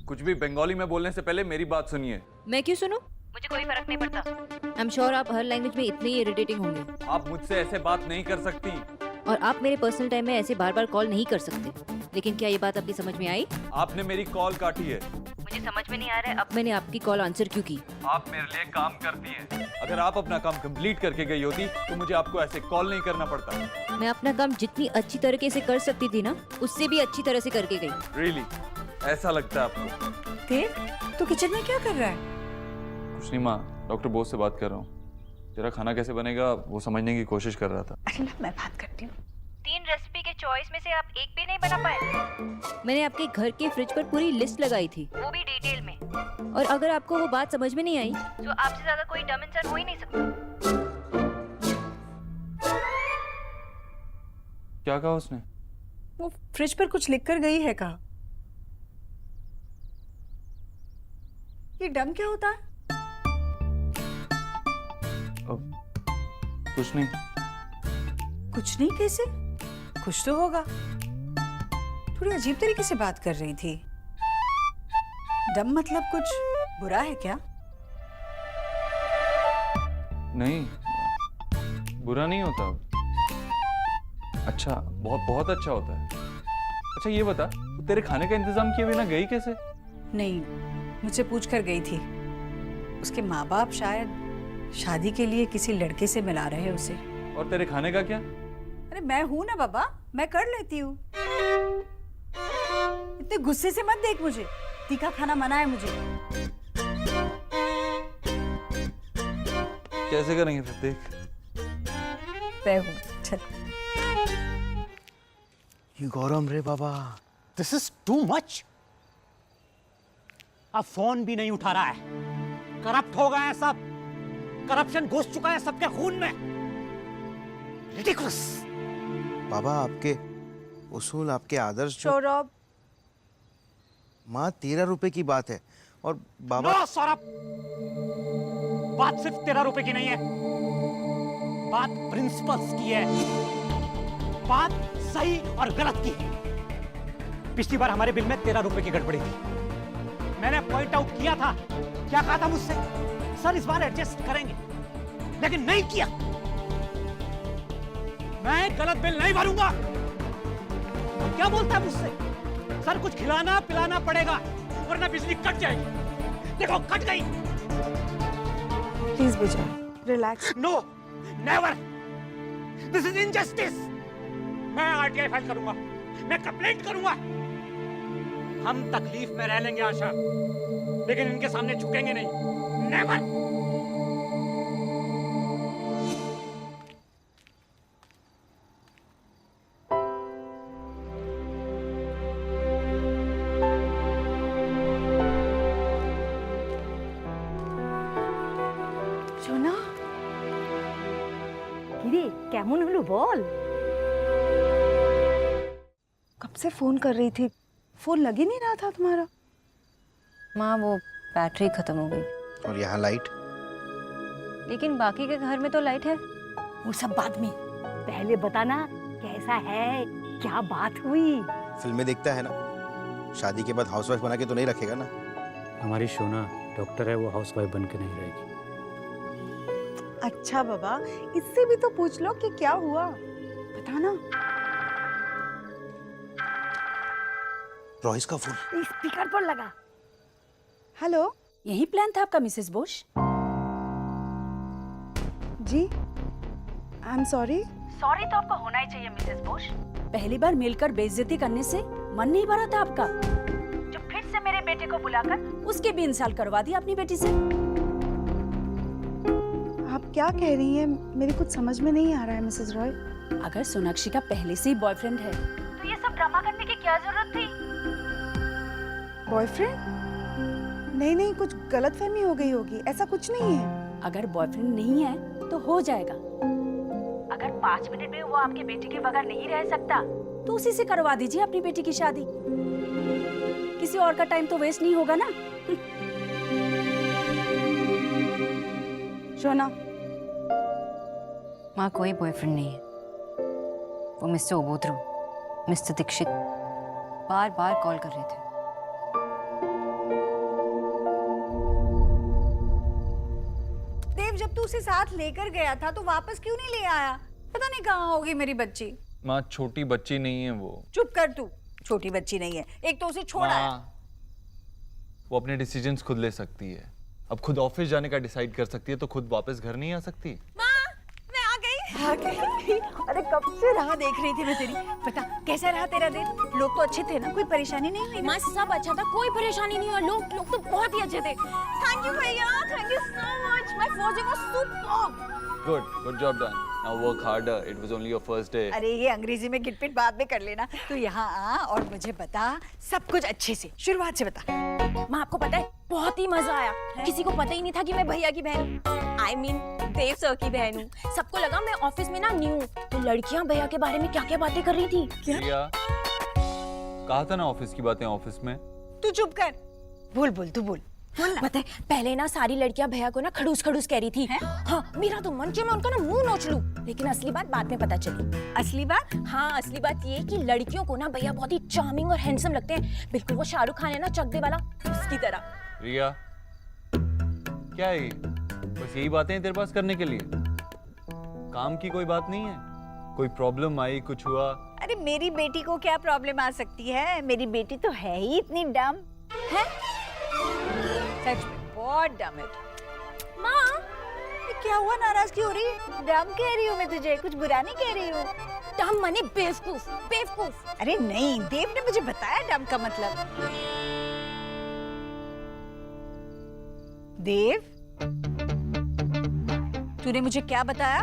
कुछ भी बंगाली में बोलने से पहले मेरी बात सुनिए। मैं क्यों सुनूं? मुझे कोई फर्क नहीं पड़ता। आई एम श्योर आप हर लैंग्वेज में इतने ही इरिटेटिंग होंगे। आप मुझसे ऐसे बात नहीं कर सकती। और आप मेरे पर्सनल टाइम में ऐसे बार बार कॉल नहीं कर सकते। लेकिन क्या ये बात आपकी समझ में आई? आपने मेरी कॉल काटी है। मुझे समझ में नहीं आ रहा है अब मैंने आपकी कॉल आंसर क्यों की। आप मेरे लिए काम करती हैं। अगर आप अपना काम कंप्लीट करके गई होती तो मुझे आपको ऐसे कॉल नहीं करना पड़ता। मैं अपना काम जितनी अच्छी तरीके से कर सकती थी ना, उससे भी अच्छी तरह से करके गई। रियली? ऐसा लगता है आपको? देव, तू किचन में क्या कर रहा है? कुछ नहीं माँ, डॉक्टर बोस से बात कर रहा हूँ। तेरा खाना कैसे बनेगा वो समझने की कोशिश कर रहा था। अरे मैं बात करती हूँ। 3 रेसिपी के चॉइस में से आप एक भी नहीं बना पाए। मैंने आपके घर के फ्रिज पर पूरी लिस्ट लगाई थी, वो भी डिटेल में। और अगर आपको वो बात समझ में नहीं आई तो आपसे ज्यादा कोई डम इंसान हो ही नहीं सकता। क्या कहा उसने? वो फ्रिज पर कुछ लिख कर गई है, कहा। ये डम क्या होता है? कुछ नहीं। कुछ नहीं कैसे? कुछ तो होगा। थोड़ी अजीब तरीके से बात कर रही थी। डम मतलब कुछ बुरा है क्या? नहीं, बुरा नहीं होता। अच्छा, बहुत बहुत अच्छा होता है। अच्छा ये बता, तो तेरे खाने का इंतजाम किए बिना गई कैसे? नहीं, मुझसे पूछ कर गई थी। उसके माँ बाप शायद शादी के लिए किसी लड़के से मिला रहे उसे। और तेरे खाने का क्या? अरे मैं हूं ना बाबा, मैं कर लेती हूँ। इतने गुस्से से मत देख मुझे, तीखा खाना मना है मुझे। कैसे करेंगे फिर? देख मैं हूँ, चल। ये गौरव रे बाबा, दिस इज टू मच। अब फोन भी नहीं उठा रहा है, करप्ट हो गए हैं सब। करप्शन घुस चुका है सबके खून में। रिडिकुलस। बाबा, आपके उसूल, आपके आदर्श जो... सौरभ, माँ 13 रुपए की बात है और बाबा... नो सौरभ, बात सिर्फ 13 रुपए की नहीं है, बात प्रिंसिपल्स की है, बात सही और गलत की है। पिछली बार हमारे बिल में 13 रुपए की गड़बड़ी थी, मैंने पॉइंट आउट किया था, क्या कहा था मुझसे, सर इस बार एडजस्ट करेंगे, लेकिन नहीं किया। मैं गलत बिल नहीं भरूंगा। क्या बोलता है मुझसे, सर कुछ खिलाना पिलाना पड़ेगा वरना बिजली कट जाएगी। देखो कट गई। Please Vijay, relax. No, never, this is injustice. मैं आरटीआई फाइल करूंगा, मैं कंप्लेंट करूंगा। हम तकलीफ में रह लेंगे आशा, लेकिन इनके सामने झुकेंगे नहीं, नेवर। সোনা, কিরে কেমন হলো বল? कब से फोन कर रही थी, फोन लग ही नहीं रहा था तुम्हारा। माँ वो बैटरी खत्म हो गई। और यहाँ लाइट? लेकिन बाकी के घर में तो लाइट है। वो सब बाद में, पहले बताना कैसा है, क्या बात हुई? फिल्में देखता है ना, शादी के बाद हाउसवाइफ बना के तो नहीं रखेगा ना। हमारी सोना डॉक्टर है, वो हाउसवाइफ बन के नहीं रहेगी। अच्छा बाबा, इससे भी तो पूछ लो कि क्या हुआ, बताना। रॉयस का फोन। स्पीकर पर लगा। हेलो। यही प्लान था आपका मिसेस बोश? जी, आई एम सॉरी। सॉरी तो आपका होना ही चाहिए मिसेस बोश। पहली बार मिलकर बेइज्जती करने से मन नहीं भरा था आपका, जो फिर से मेरे बेटे को बुलाकर उसके भी इंसल्ट करवा दिया अपनी बेटी से। आप क्या कह रही हैं, मेरी कुछ समझ में नहीं आ रहा है मिसेस रॉय। अगर सोनाक्षी का पहले से ही बॉयफ्रेंड है तो ये सब ड्रामा करने की क्या जरूरत थी? बॉयफ्रेंड? नहीं नहीं, कुछ गलतफहमी हो गई होगी, ऐसा कुछ नहीं है। अगर बॉयफ्रेंड नहीं है तो हो जाएगा। अगर 5 मिनट में वो आपके बेटे के बगैर नहीं रह सकता तो उसी से करवा दीजिए अपनी बेटी की शादी। किसी और का टाइम तो वेस्ट नहीं होगा ना। सोना। माँ कोई बॉयफ्रेंड नहीं है, वो मिस्टर ओबोत्रो, मिस्टर दीक्षित बार बार कॉल कर रहे थे। देव, जब तू उसे साथ लेकर गया था तो वापस क्यों नहीं ले आया? पता नहीं कहाँ होगी मेरी बच्ची। माँ छोटी बच्ची नहीं है वो। चुप कर तू, छोटी बच्ची नहीं है, एक तो उसे छोड़ा है। वो अपने डिसीजंस खुद ले सकती है, अब खुद ऑफिस जाने का डिसाइड कर सकती है, तो खुद वापस घर नहीं आ सकती। आ गई। अरे कब से राह देख रही थी मैं तेरी। बता कैसा रहा तेरा दिन? लोग तो अच्छे थे ना, कोई परेशानी नहीं हुई? माँ सब अच्छा था, कोई परेशानी नहीं हुआ, लोग तो बहुत ही अच्छे थे। थैंक यू भैया, thank you so much. My first day was superb. Good job done. Now work harder, it was only your first day. अरे ये अंग्रेजी में गिटपिट बाद में कर लेना। तू यहाँ आ और मुझे बता सब कुछ अच्छे से, शुरुआत से बता। माँ आपको पता है बहुत ही मजा आया, किसी को पता ही नहीं था कि मैं भैया की बहन आई मीन देव सर की बहन हूँ। सबको लगा मैं ऑफिस में ना न्यू, तो लड़कियां भैया के बारे में क्या क्या बातें कर रही थी। क्या कहा था ना ऑफिस की बातें ऑफिस में। तू चुप कर, बोल तू बोल। पता है पहले ना सारी लड़कियां भैया को ना खड़ूस खड़ूस कह रही थी। हाँ, मेरा तो मन किया मैं उनका ना मुंह नोच लूं, लेकिन असली बात बाद में पता चली। असली बात? हाँ, असली बात ये कि लड़कियों को ना भैया बहुत ही चार्मिंग और हैंडसम लगते हैं, बिल्कुल वो शाहरुख खान है ना चक दे वाला, उसकी तरह। रिया क्या है ये? बस यही बातें हैं तेरे पास करने के लिए? काम की कोई बात नहीं है? कोई प्रॉब्लम आई, कुछ हुआ? अरे मेरी बेटी को क्या प्रॉब्लम आ सकती है, मेरी बेटी तो है ही इतनी डम है। सच में बहुत डम है। माँ ये क्या हुआ, नाराज क्यों हो रही है? डम कह रही हूँ मैं तुझे, कुछ बुरा नहीं कह रही हूँ। डम माने बेवकूफ, बेवकूफ। अरे नहीं, देव ने मुझे बताया डम का मतलब। देव, तूने मुझे क्या बताया?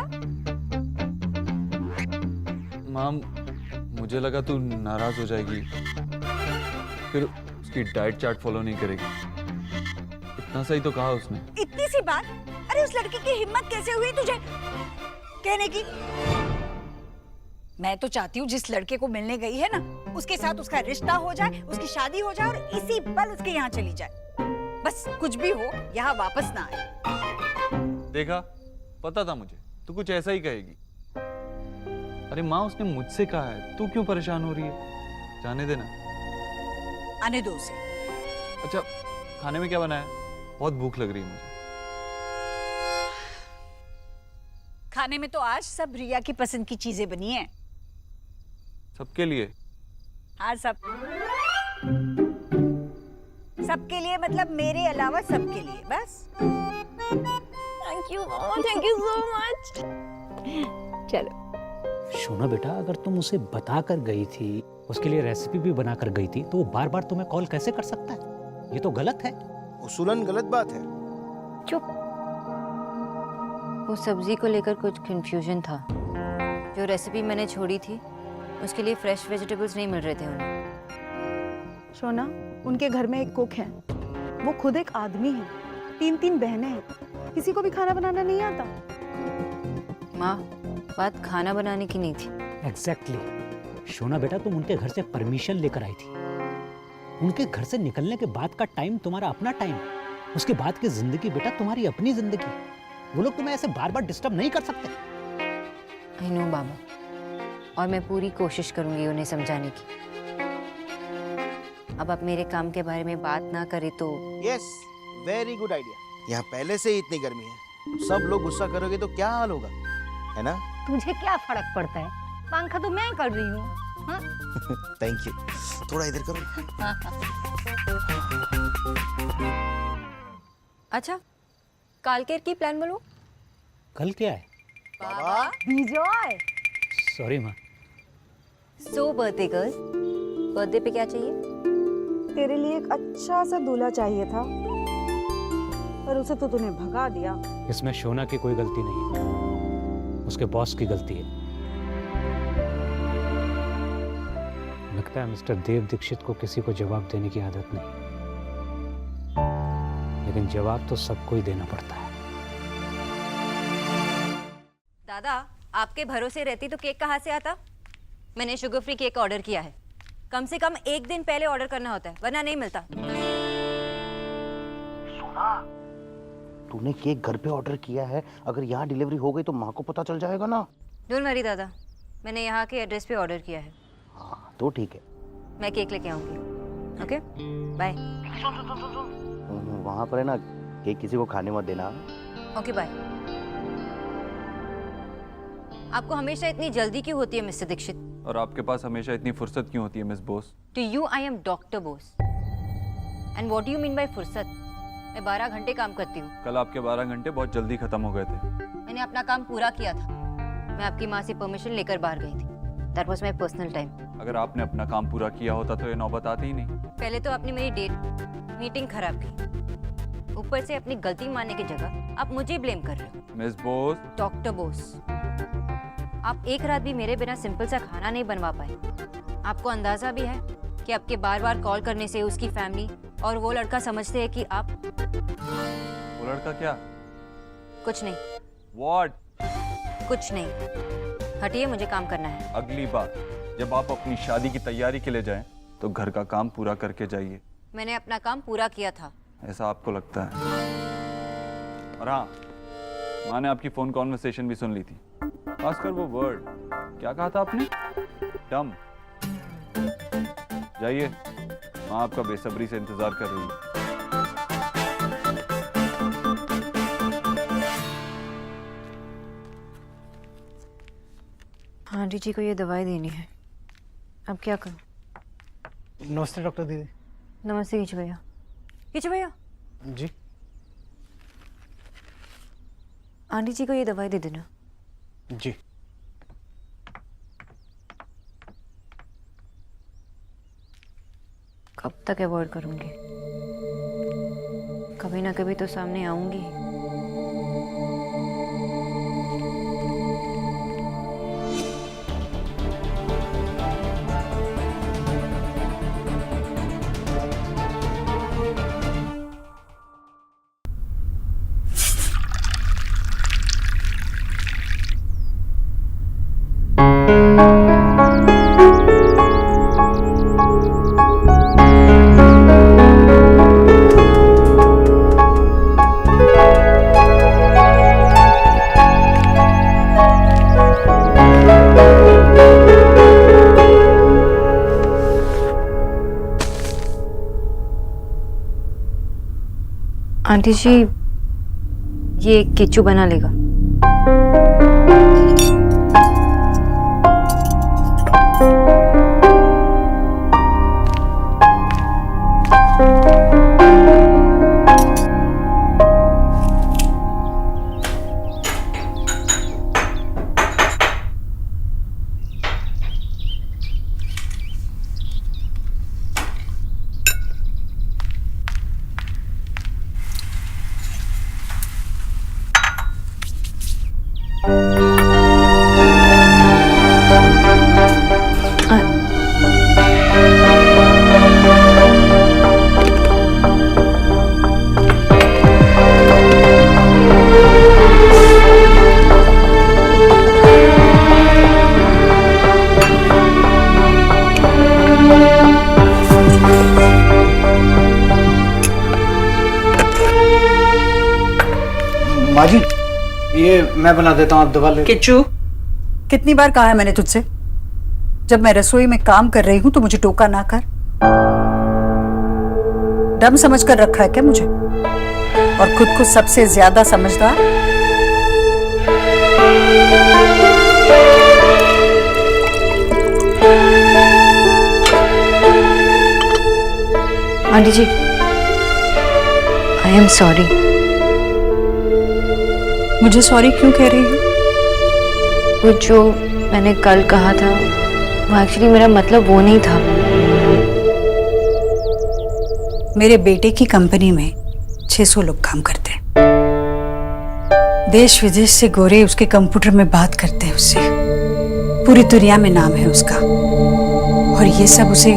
माम, मुझे लगा तू नाराज हो जाएगी, फिर उसकी डाइट चार्ट फॉलो नहीं करेगी। इतना सही तो कहा उसने। इतनी सी बात, अरे उस लड़की की हिम्मत कैसे हुई तुझे कहने की? मैं तो चाहती हूँ जिस लड़के को मिलने गई है ना, उसके साथ उसका रिश्ता हो जाए, उसकी शादी हो जाए और इसी पल उसके यहाँ चली जाए। बस कुछ भी हो, यहाँ वापस ना आए। देखा, पता था मुझे तू कुछ ऐसा ही कहेगी। अरे माँ, उसने मुझसे कहा है, तू क्यों परेशान हो रही है? जाने देना। आने दो उसे। अच्छा, खाने में क्या बनाया? बहुत भूख लग रही है मुझे। खाने में तो आज सब रिया की पसंद की चीजें बनी हैं। सबके लिए? हाँ, सबके लिए मतलब मेरे अलावा सबके लिए, बस। Thank you so much. चलो। शोना बेटा, अगर तुम उसे बता कर गई थी, उसके लिए रेसिपी भी बना कर गई थी, तो वो बार बार तुम्हें कॉल कैसे कर सकता है? ये तो गलत है। उसूलन गलत बात है। चुप। वो सब्जी को लेकर कुछ कंफ्यूजन था। जो रेसिपी मैंने छोड़ी थी, उसके लिए फ्रेश वेजिटेबल्स नहीं मिल रहे थे उन्हें। शोना, उनके घर में एक कुक है, वो खुद एक आदमी है, 3 बहनें हैं, किसी को भी खाना बनाना नहीं आता। माँ, बात खाना बनाने की नहीं थी। एग्जैक्टली। शोना बेटा, तुम उनके घर से परमिशन लेकर आई थी। उनके घर से निकलने के बाद का टाइम तुम्हारा अपना टाइम, उसके बाद की जिंदगी बेटा तुम्हारी अपनी जिंदगी। वो लोग तुम्हें ऐसे बार बार डिस्टर्ब नहीं कर सकते। आई नो बाबा, और मैं पूरी कोशिश करूंगी उन्हें समझाने की। अब आप मेरे काम के बारे में बात ना करें तो। Yes, very good idea. यहाँ पहले से ही इतनी गर्मी है, सब लोग गुस्सा करोगे तो क्या हाल होगा, है ना? तुझे क्या फर्क पड़ता है? पंखा तो मैं कर रही हूँ। Thank you. थोड़ा इधर करो। अच्छा, कालकेर की प्लान बोलो। कल क्या है? बाबा, विजय। सॉरी माँ। सो बर्थडे गर्ल, बर्थडे पे क्या चाहिए? तेरे लिए एक अच्छा सा दूल्हा चाहिए था, पर उसे तो तूने भगा दिया। इसमें शोना की कोई गलती नहीं है, उसके बॉस की गलती है। लगता है मिस्टर देव दीक्षित को किसी को जवाब देने की आदत नहीं, लेकिन जवाब तो सबको ही देना पड़ता है। दादा, आपके भरोसे रहती तो केक कहाँ से आता? मैंने शुगर फ्री केक ऑर्डर किया है। कम से कम 1 दिन पहले ऑर्डर करना होता है, वरना नहीं मिलता। तूने केक घर पे ऑर्डर किया है, अगर यहाँ डिलीवरी हो गई तो माँ को पता चल जाएगा ना। डोंट वरी दादा, मैंने यहाँ के एड्रेस पे ऑर्डर किया है। हाँ, तो ठीक है। मैं केक लेके आऊंगी। Okay, bye. वहाँ पर है ना, केक किसी को खाने मत देना। Okay, bye. आपको हमेशा इतनी जल्दी क्यों होती है मिस्टर दीक्षित? और आपके पास हमेशा इतनी फुर्सत क्यों होती है miss Bose? To you I am doctor Bose. And what do you mean by फुर्सत? मैं 12 घंटे काम करती हूँ। कल आपके 12 घंटे बहुत जल्दी खत्म हो गए थे। मैंने अपना काम पूरा किया था। मैं आपकी माँ से परमिशन लेकर बाहर गई थी। That was my personal time. अगर आपने अपना काम पूरा किया होता तो ये नौबत आती ही नहीं। पहले तो आपने मेरी डेट मीटिंग खराब की, ऊपर से अपनी गलती मानने की जगह आप मुझे ब्लेम कर रहे हो। मिस बोस। डॉक्टर बोस, आप एक रात भी मेरे बिना सिंपल सा खाना नहीं बनवा पाए। आपको अंदाजा भी है कि आपके बार बार कॉल करने से उसकी फैमिली और वो लड़का समझते हैं कि आप। वो लड़का क्या? कुछ नहीं। What? कुछ नहीं, हटिए, मुझे काम करना है। अगली बार जब आप अपनी शादी की तैयारी के लिए जाएं तो घर का काम पूरा करके जाइए। मैंने अपना काम पूरा किया था। ऐसा आपको लगता है? और हाँ, माँ ने आपकी फोन कॉन्वर्सेशन भी सुन ली थी, खासकर वो वर्ड, क्या कहा था आपने? डम। जाइए, माँ आपका बेसब्री से इंतजार कर रही है। आंटी जी को ये दवाई देनी है, अब क्या करूं? नमस्ते डॉक्टर दीदी। नमस्ते किचू भैया। किचू भैया जी। आंटी जी को ये दवाई दे देना। जी। कब तक अवॉइड करूंगी? कभी ना कभी तो सामने आऊंगी। आंटी जी ये किच्चू बना लेगा। माँ जी ये मैं बना देता हूँ, आप दबा ले। किच्चू, कितनी बार कहा है मैंने तुझसे, जब मैं रसोई में काम कर रही हूं तो मुझे टोका ना कर। डम समझ कर रखा है क्या मुझे, और खुद को सबसे ज्यादा समझदार? Aunty ji I am sorry. मुझे सॉरी क्यों कह रही हो? वो जो मैंने कल कहा था वो एक्चुअली मेरा मतलब वो नहीं था। मेरे बेटे की कंपनी में 600 लोग काम करते हैं। देश विदेश से गोरे उसके कंप्यूटर में बात करते हैं उससे। पूरी दुनिया में नाम है उसका, और ये सब उसे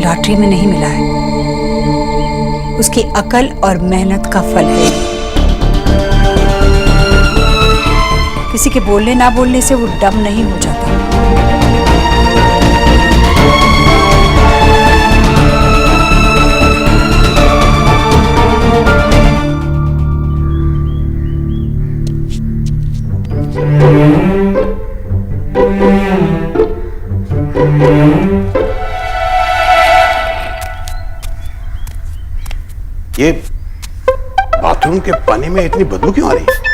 लॉटरी में नहीं मिला है, उसकी अकल और मेहनत का फल है। किसी के बोलने ना बोलने से वो डम नहीं हो जाता। ये बाथरूम के पानी में इतनी बदबू क्यों आ रही है?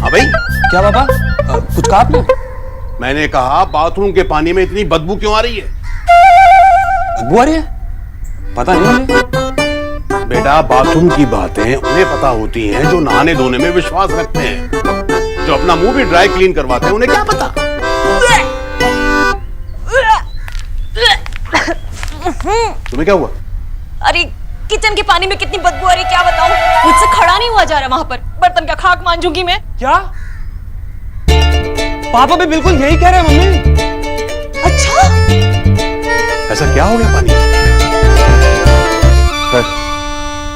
हाँ भाई, क्या बाबा कुछ कहा आपने? मैंने कहा बाथरूम के पानी में इतनी बदबू क्यों आ रही है? बदबू आ रही है? पता नहीं मुझे। बेटा, बाथरूम की बातें उन्हें पता होती हैं जो नहाने धोने में विश्वास रखते हैं। जो अपना मुंह भी ड्राई क्लीन करवाते हैं उन्हें क्या पता? तुम्हें क्या हुआ? अरे किचन के पानी में कितनी बदबू आ रही है, क्या बताऊं? मुझसे खड़ा नहीं हुआ जा रहा वहां पर। बर्तन का खाक मांजूंगी मैं। क्या? पापा भी बिल्कुल यही कह रहे हैं मम्मी। अच्छा, ऐसा क्या हो गया पानी?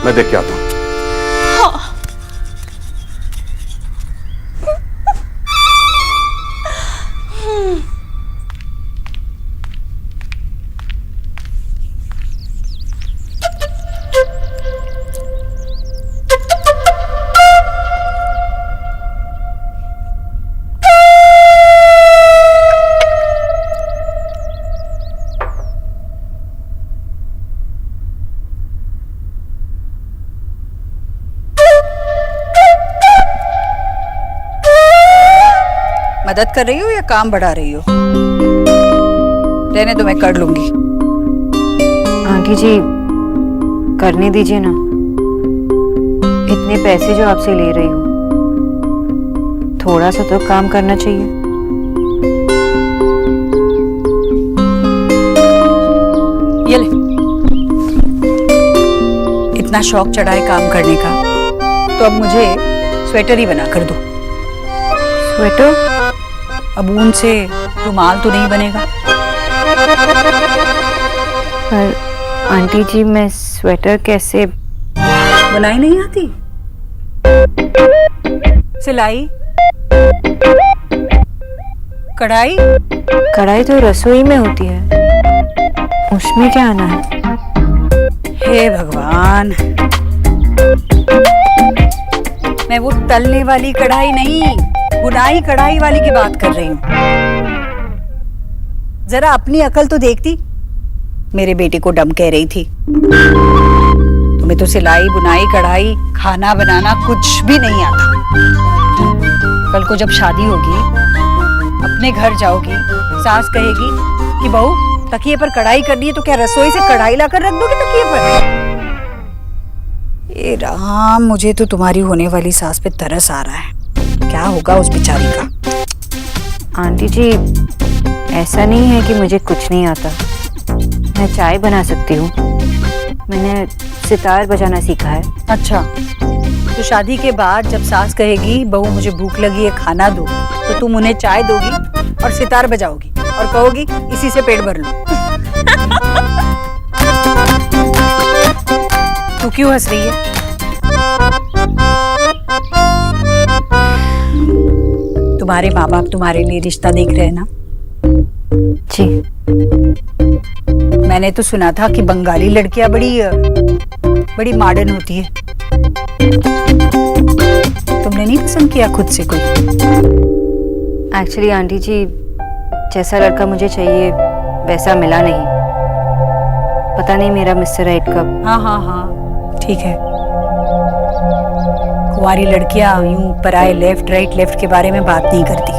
मैं देख के आता हूं। हाँ। मदद कर रही हो या काम बढ़ा रही हो? रहने दो, मैं कर लूंगी। आंटी जी करने दीजिए ना, इतने पैसे जो आपसे ले रही हूँ, थोड़ा सा तो काम करना चाहिए। ये ले, इतना शौक चढ़ा है काम करने का, तो अब मुझे स्वेटर ही बना कर दो। स्वेटर? अब ऊन से रुमाल तो नहीं बनेगा। पर आंटी जी मैं स्वेटर कैसे बुनाई नहीं आती? सिलाई, कढ़ाई? कढ़ाई तो रसोई में होती है, उसमें क्या आना है? हे भगवान, मैं वो तलने वाली कढ़ाई नहीं, बुनाई कढ़ाई वाली की बात कर रही हूँ। जरा अपनी अकल तो देखती। मेरे बेटे को डम कह रही थी, तुम्हें तो सिलाई बुनाई कढ़ाई खाना बनाना कुछ भी नहीं आता। कल को जब शादी होगी, अपने घर जाओगी, सास कहेगी कि बहू तकिए पर कढ़ाई करनी है, तो क्या रसोई से कढ़ाई लाकर रख दोगी तकिए पर? ए राम, मुझे तो तुम्हारी होने वाली सास पे तरस आ रहा है। क्या होगा उस बेचारी का? आंटी जी, ऐसा नहीं है कि मुझे कुछ नहीं आता। मैं चाय बना सकती हूँ, मैंने सितार बजाना सीखा है। अच्छा, तो शादी के बाद जब सास कहेगी बहू मुझे भूख लगी है खाना दो, तो तुम उन्हें चाय दोगी और सितार बजाओगी और कहोगी इसी से पेट भर लो। तू क्यों हंस रही है? तुम्हारे माँ बाप तुम्हारे लिए रिश्ता देख रहे हैं ना? जी। मैंने तो सुना था कि बंगाली लड़कियां बड़ी मॉडर्न होती है। तुमने नहीं पसंद किया खुद से कोई? एक्चुअली आंटी जी, जैसा लड़का मुझे चाहिए वैसा मिला नहीं। पता नहीं मेरा मिस्टर राइट कब। हाँ, ठीक है। कुंवारी लड़कियां यूं पराए लेफ्ट राइट लेफ्ट के बारे में बात नहीं करती।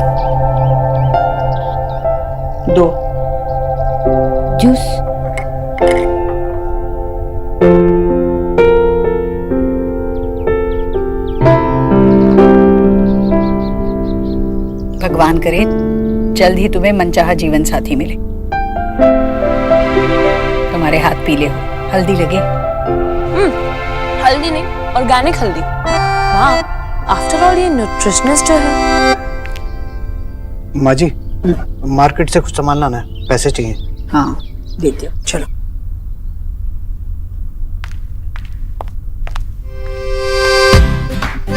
दो जूस। भगवान करे जल्द ही तुम्हें मनचाहा जीवन साथी मिले। तुम्हारे हाथ पीले हो, हल्दी लगे? हल्दी नहीं, ऑर्गेनिक हल्दी। माँ, आफ्टर ऑल ये न्यूट्रिशनिस्ट है। माँ जी, मार्केट से कुछ सामान लाना है, पैसे चाहिए। हाँ, देती हूँ, चलो।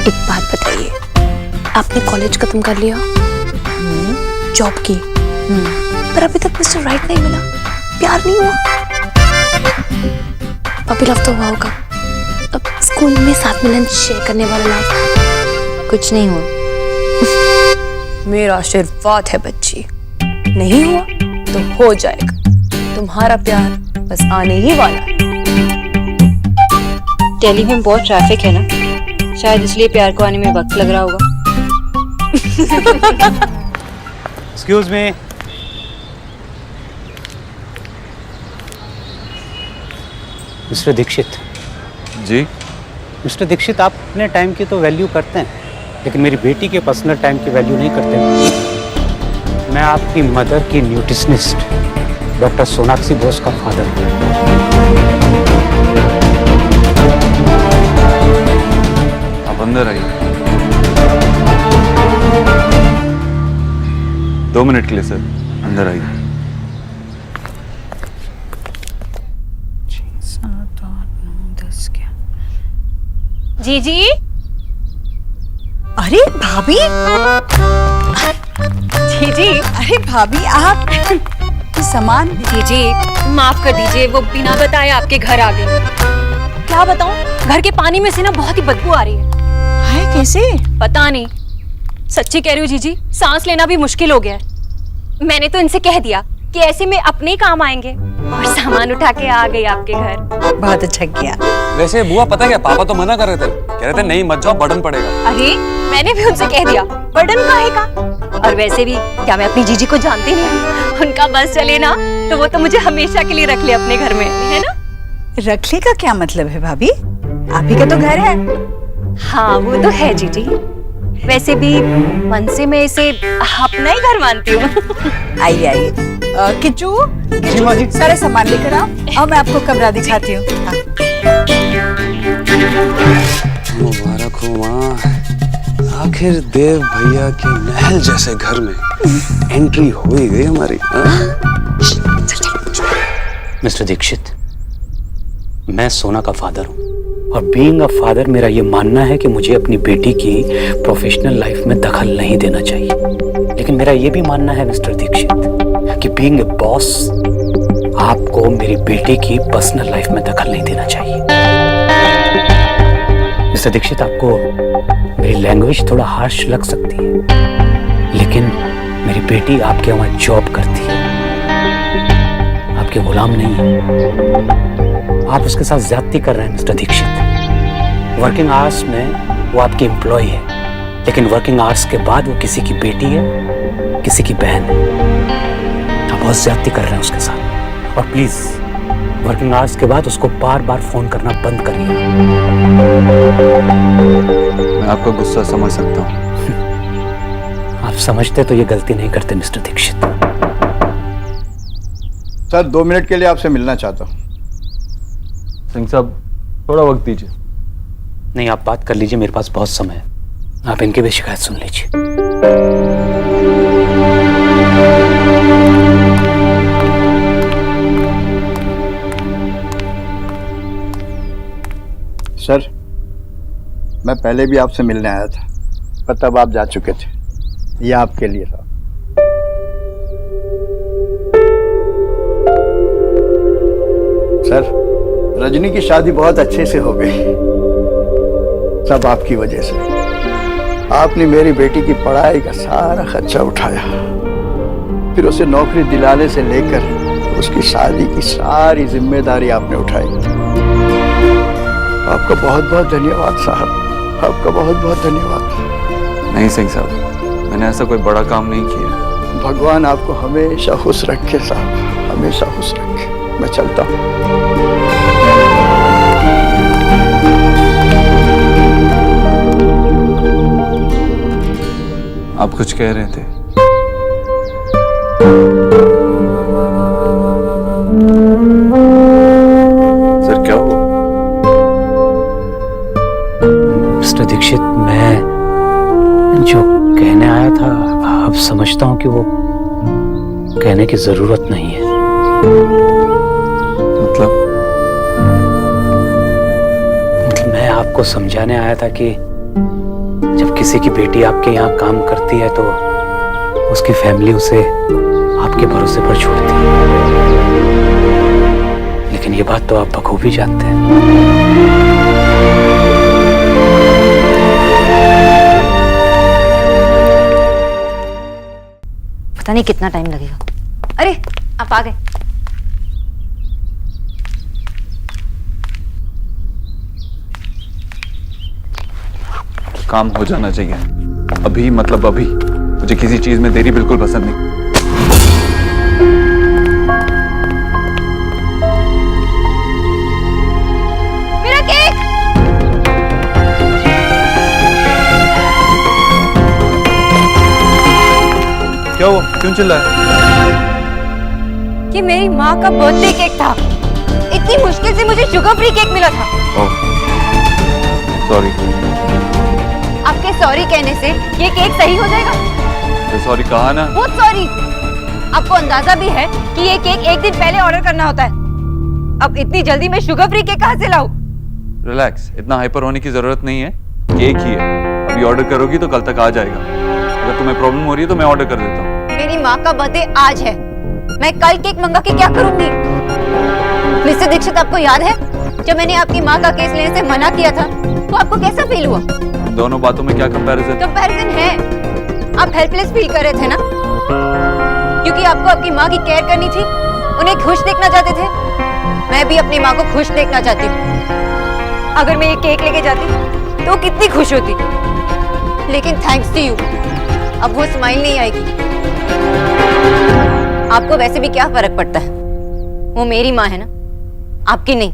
एक बात बताइए, आपने कॉलेज खत्म कर लिया, जॉब की, पर अभी तक मिस्टर राइट नहीं मिला, प्यार नहीं हुआ? पपी लव तो हुआ होगा, अब स्कूल में साथ में लंच शेयर करने वाला लव? कुछ नहीं हुआ। मेरा आशीर्वाद है बच्ची, नहीं हुआ तो हो जाएगा। तुम्हारा प्यार बस आने ही वाला है। दिल्ली में बहुत ट्रैफिक है ना, शायद इसलिए प्यार को आने में वक्त लग रहा होगा। Excuse me. मिस्टर दीक्षित। जी। मिस्टर दीक्षित, आप अपने टाइम की तो वैल्यू करते हैं, लेकिन मेरी बेटी के पर्सनल टाइम की वैल्यू नहीं करते। मैं आपकी मदर की न्यूट्रिशनिस्ट डॉक्टर सोनाक्षी बोस का फादर हूँ। आप अंदर आइए। 2 मिनट के लिए सर, अंदर आइए। 6, 7, 8, 9, 10, 11। जीजी। अरे भाभी। जीजी। अरे भाभी, आप सामान। जीजी माफ कर दीजिए, वो बिना बताए आपके घर आ गए। क्या बताऊं, घर के पानी में से ना बहुत ही बदबू आ रही है। हाय, कैसे? पता नहीं, सच्ची कह रही हूँ जीजी, सांस लेना भी मुश्किल हो गया है। मैंने तो इनसे कह दिया कि ऐसे में अपने ही काम आएंगे, और सामान उठा के आ गई आपके घर। बहुत अच्छा किया। वैसे बुआ पता क्या, पापा तो मना कर रहे थे, कह रहे थे नहीं मत जाओ, बर्डन पड़ेगा। अरे मैंने भी उनसे कह दिया, बर्डन काहे का? और वैसे भी क्या मैं अपनी जीजी को जानती नहीं? उनका बस चले ना तो वो तो मुझे हमेशा के लिए रख ले अपने घर में, है ना? रखने का क्या मतलब है भाभी? आप ही का तो घर है। हाँ वो तो है जीजी, वैसे भी मन से मैं इसे अपना ही घर मानती हूँ। आइए आइए। किच्चू, सारे सामान लेकर आओ, और मैं आपको कमरा दिखाती हूँ। मुबारक हो माँ, आखिर देव भैया के महल जैसे घर में एंट्री हो ही गई हमारी। मिस्टर दीक्षित, मैं सोना का फादर हूँ, और बीइंग अ फादर मेरा ये मानना है कि मुझे अपनी बेटी की प्रोफेशनल लाइफ में दखल नहीं देना चाहिए। लेकिन मेरा ये भी मानना है मिस्टर दीक्षित कि बीइंग अ बॉस आपको मेरी बेटी की पर्सनल लाइफ में दखल नहीं देना चाहिए। मिस्टर दीक्षित, आपको मेरी लैंग्वेज थोड़ा हार्श लग सकती है, लेकिन मेरी बेटी आपके वहां जॉब करती है, आपके गुलाम नहीं है। आप उसके साथ ज्यादती कर रहे हैं मिस्टर दीक्षित। वर्किंग आवर्स में वो आपकी एम्प्लॉय है, लेकिन वर्किंग आवर्स के बाद वो किसी की बेटी है, किसी की बहन है। आप बहुत ज्यादती कर रहे हैं उसके साथ। और प्लीज वर्किंग आवर्स के बाद उसको बार बार फोन करना बंद करिए। मैं आपका गुस्सा समझ सकता हूँ। आप समझते तो ये गलती नहीं करते मिस्टर दीक्षित। सर 2 मिनट के लिए आपसे मिलना चाहता हूँ। सिंह साहब थोड़ा वक्त दीजिए। नहीं, आप बात कर लीजिए, मेरे पास बहुत समय है। आप इनकी भी शिकायत सुन लीजिए। सर मैं पहले भी आपसे मिलने आया था, पर तब आप जा चुके थे। ये आपके लिए था। सर रजनी की शादी बहुत अच्छे से हो गई, सब आपकी वजह से। आपने मेरी बेटी की पढ़ाई का सारा खर्चा उठाया, फिर उसे नौकरी दिलाने से लेकर उसकी शादी की सारी जिम्मेदारी आपने उठाई। आपका बहुत बहुत धन्यवाद साहब, आपका बहुत बहुत धन्यवाद। नहीं सिंह साहब, मैंने ऐसा कोई बड़ा काम नहीं किया। भगवान आपको हमेशा खुश रखे साहब, हमेशा खुश रखे। मैं चलता हूँ। आप कुछ कह रहे थे? सर क्या हुआ? मिस्टर दीक्षित, मैं जो कहने आया था, अब समझता हूं कि वो कहने की जरूरत नहीं है। मतलब मैं आपको समझाने आया था कि जब किसी की बेटी आपके यहाँ काम करती है तो उसकी फैमिली उसे आपके भरोसे पर छोड़ती है। लेकिन ये बात तो आप बखूबी जानते हैं। पता नहीं कितना टाइम लगेगा। अरे आप आ गए। काम हो जाना चाहिए अभी, मतलब अभी। मुझे किसी चीज में देरी बिल्कुल पसंद नहीं। मेरा केक! क्या हुआ? क्यों चिल्लाया? ये मेरी माँ का बर्थडे केक था। इतनी मुश्किल से मुझे शुगर फ्री केक मिला था। Oh sorry. आपके सॉरी कहने से ये केक सही हो जाएगा? तो सॉरी कहा ना। बहुत सॉरी। आपको अंदाजा भी है कि ये केक एक दिन पहले ऑर्डर करना होता है। अब इतनी जल्दी मैं शुगर फ्री केक कहाँ से लाऊं? रिलैक्स, इतना हाइपर होने की जरूरत नहीं है। केक ही है, अभी ऑर्डर करोगी तो कल तक आ जाएगा। अगर तुम्हें प्रॉब्लम हो रही है तो मैं ऑर्डर कर देता हूँ। मेरी माँ का बर्थडे आज है, मैं कल केक मंगा के क्या करूंगी? मिस्टर दीक्षित, आपको याद है जब मैंने आपकी माँ का केस लेने से मना किया था तो आपको कैसा फील हुआ? दोनों बातों में क्या कंपैरिजन? कंपैरिजन है। आप हेल्पलेस फील कर रहे थे ना, क्योंकि आपको आपकी माँ की केयर करनी थी, उन्हें खुश देखना चाहते थे। मैं भी अपनी माँ को खुश देखना चाहती हूँ। अगर मैं ये केक लेके जाती तो कितनी खुश होती। लेकिन थैंक्स टू यू अब वो स्माइल नहीं आएगी। आपको वैसे भी क्या फर्क पड़ता है, वो मेरी माँ है ना, आपकी नहीं।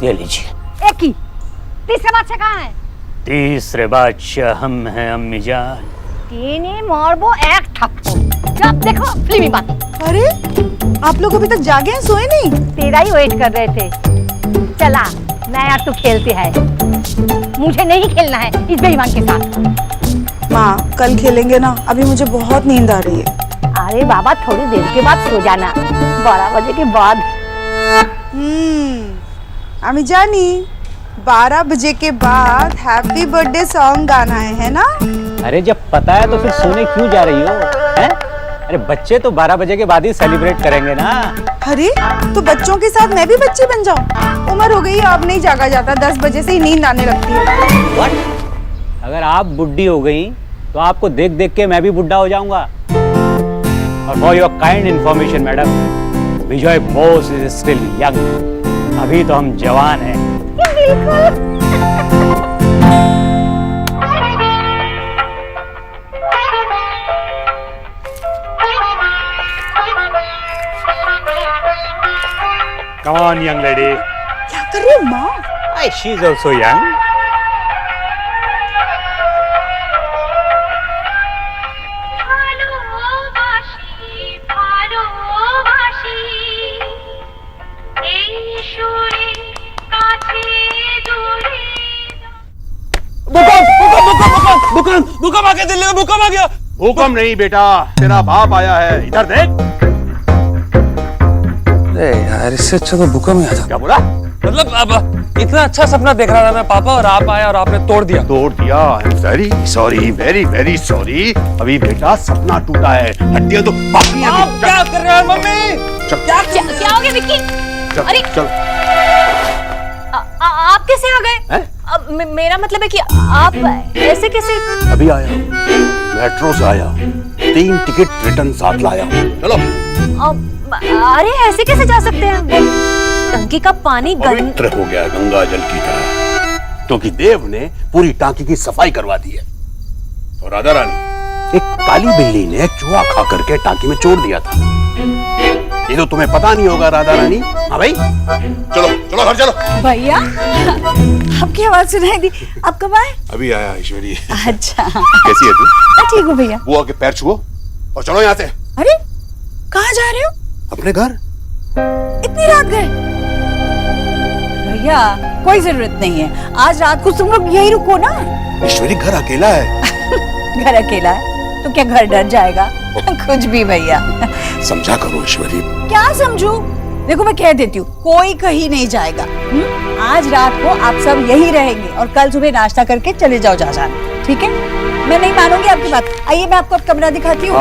ये लीजिए। एक ही तीसरे बादशाह कहाँ है? तीसरे बादशाह हम हैं अम्मी जान। तीनी मारबो एक ठप्पो। जब देखो फिल्मी बात। अरे आप लोग अभी तक जागे हैं, सोए नहीं? तेरा ही वेट कर रहे थे। चला मैं यार, तू खेलती है, मुझे नहीं खेलना है इस बेईमान के साथ। माँ कल खेलेंगे ना, अभी मुझे बहुत नींद आ रही है। अरे बाबा थोड़ी देर के बाद सो जाना, 12 बजे के बाद। अम्मी जानी 12 बजे के बाद हैप्पी बर्थडे सॉन्ग गाना है ना? अरे जब पता है तो फिर सोने क्यों जा रही हो? हैं? अरे बच्चे तो 12 बजे के बाद ही सेलिब्रेट करेंगे ना। अरे तो बच्चों के साथ मैं भी बच्ची बन जाऊं? उम्र हो गई, अब नहीं जागा जाता, 10 बजे से ही नींद आने लगती है। What? अगर आप बुढ़ी हो गई तो आपको देख देख के मैं भी बुढ़ा हो जाऊंगा। और for your kind information madam, Vijay Bose is still young. अभी तो हम जवान हैं। Come on, young lady. क्या कर रही हो माँ? She is also young. भूकंप आ गया दिल्ली में, भूकंप आ गया। भूकंप नहीं बेटा, तेरा बाप आया है, इधर देख। अरे यार, इससे अच्छा तो भूकंप ही आता। क्या बोला? मतलब अब इतना अच्छा सपना देख रहा था मैं पापा, और आप आए और आपने तोड़ दिया। तोड़ दिया? Very sorry, very very sorry. अभी बेटा सपना टूटा है, हड्डियां तो बाकी हैं। आप क्या कर रहे हैं मम्मी? क्या हो गया विक्की? अरे चल। आप कैसे आ गए? मेरा मतलब है कि आप ऐसे कैसे? अभी आया हूँ, मेट्रो से आया हूँ, 3 टिकट रिटर्न साथ लाया हूँ। चलो। अरे ऐसे कैसे जा सकते हैं? टंकी का पानी पवित्र हो गया गंगा जल की तरह, क्योंकि देव ने पूरी टांकी की सफाई करवा दी है। और राधा रानी, एक काली बिल्ली ने चूहा खा करके टांकी में छोड़ दिया था। ये तो तुम्हें पता नहीं होगा राधा रानी। हाँ भाई, चलो चलो घर चलो। भैया, आपकी आवाज सुनाई दी। आप कब आए? अभी आया ईश्वरी। अच्छा, कैसी है तू? मैं ठीक हूँ भैया। बुआ के पैर छुओ और चलो यहाँ से। अरे कहाँ जा रहे हो? अपने घर। इतनी रात गए? भैया कोई जरूरत नहीं है, आज रात को तुम लोग यही रुको ना। ईश्वरी घर अकेला है। घर अकेला है तो क्या घर डर जाएगा? कुछ भी भैया। समझा करो ईश्वरी। क्या समझू? देखो मैं कह देती हूँ, कोई कहीं नहीं जाएगा। आज रात को आप सब यही रहेंगे और कल सुबह नाश्ता करके चले जाओ जा जाना, ठीक है? मैं नहीं मानूंगी आपकी बात। आइए मैं आपको अब कमरा दिखाती हूँ।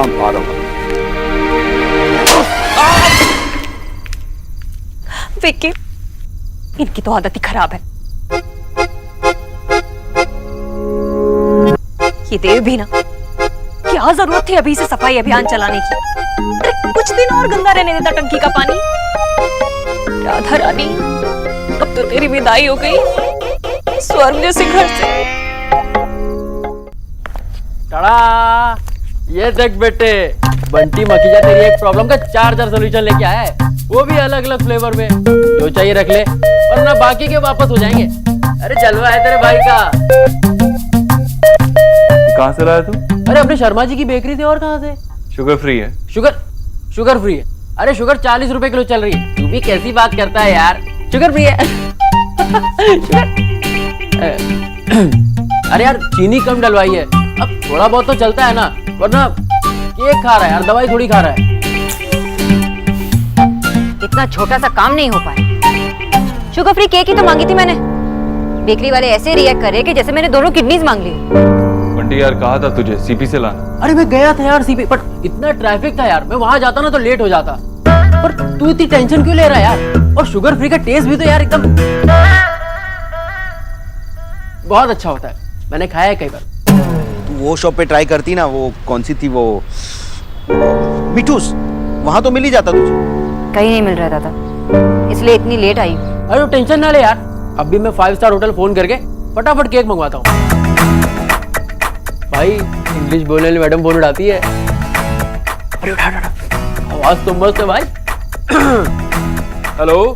विक्की, इनकी तो आदत ही खराब है। ये देव भी ना, क्या जरूरत थी अभी से सफाई अभियान चलाने की? अरे कुछ दिन और गंदा रहने देता टंकी का पानी। राधा रानी, अब तो तेरी विदाई हो गई स्वर्ग जैसे घर से। टाड़ा, ये देख बेटे, बंटी मखीजा तेरी एक प्रॉब्लम का 4 सोल्यूशन लेके आया है, वो भी अलग अलग फ्लेवर में। जो चाहिए रख ले, वरना बाकी के वापस हो जाएंगे। अरे जलवा है तेरे भाई का। कहाँ से लाया तू? अरे अपने शर्मा जी की बेकरी थी। और कहाँ से? शुगर फ्री है। शुगर फ्री है? अरे शुगर 40 रुपए किलो चल रही है। तू भी कैसी बात करता है यार, शुगर फ्री है। अरे यार चीनी कम डलवाई है, अब थोड़ा बहुत तो चलता है ना, वरना केक खा रहा है यार, दवाई थोड़ी खा रहा है। इतना छोटा सा काम नहीं हो पाया। शुगर फ्री केक ही तो मांगी थी मैंने। बेकरी वाले ऐसे रिएक्ट कर रहे कि जैसे मैंने दोनों किडनीज मांग ली। बंटी यार, कहा था तुझे सीपी से लाना। अरे मैं गया था यार सीपी, बट इतना ट्रैफिक था यार, मैं वहां जाता ना तो लेट हो जाता। पर तू इतनी टेंशन क्यों ले रहा है यार? और शुगर फ्री का टेस्ट भी तो यार एकदम बहुत अच्छा होता है, मैंने खाया है कई बार। तू वो शॉप पे ट्राई करती ना, वो कौन सी थी वो, मिठूस, वहां तो मिल ही जाता तुझे। कहीं नहीं मिल रहा था, इसलिए इतनी लेट आई। अरे टेंशन ना ले यार, अब भी मैं 5 स्टार होटल फोन करके फटाफट केक मंगवाता हूँ। भाई इंग्लिश बोलने वाली मैडम फोन उठाती है। अरे उठा, आवाज तो मस्त है भाई। Hello,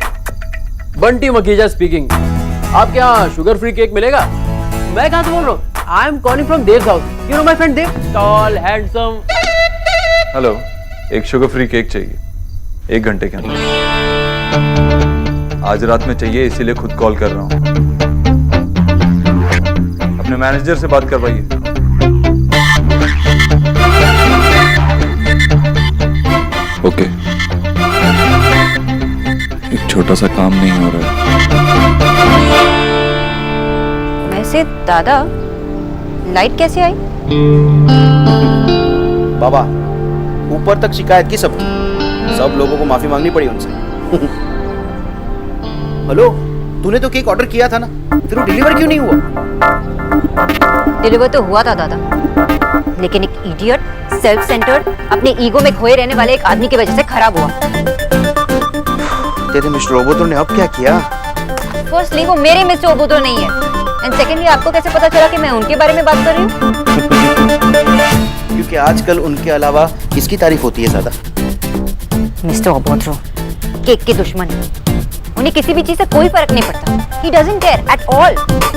Bunty Makhija speaking. आपके यहाँ शुगर फ्री केक मिलेगा? मैं कहाँ से बोल रहा हूँ? I am calling from Dev house. You know my friend Dev, tall handsome. Hello, एक शुगर फ्री केक चाहिए 1 घंटे के अंदर। आज रात में चाहिए, इसीलिए खुद कॉल कर रहा हूँ। अपने मैनेजर से बात करवाइए। ओके, एक छोटा सा काम नहीं हो रहा है। वैसे दादा, लाइट कैसे आई? बाबा, ऊपर तक शिकायत की सब लोगों को माफी मांगनी पड़ी उनसे। हेलो, तूने तो केक ऑर्डर किया था ना, फिर वो डिलीवर क्यों नहीं हुआ? डिलीवर तो हुआ था दादा, लेकिन एक इडियट, सेल्फ सेंटर्ड, अपने ईगो में खोए रहने वाले एक आदमी की वजह से खराब हुआ। तेरे मिस्टर ओबोतो ने अब क्या किया? फर्स्टली वो मेरे मिस्टर ओबोतो नहीं है, एंड सेकेंडली आपको कैसे पता चला कि मैं उनके बारे में बात कर रही हूँ? क्योंकि आजकल उनके अलावा किसकी तारीफ होती है ज्यादा? मिस्टर ओबोतो केक के दुश्मन, उन्हें किसी भी चीज से कोई फर्क नहीं पड़ता। He doesn't care at all.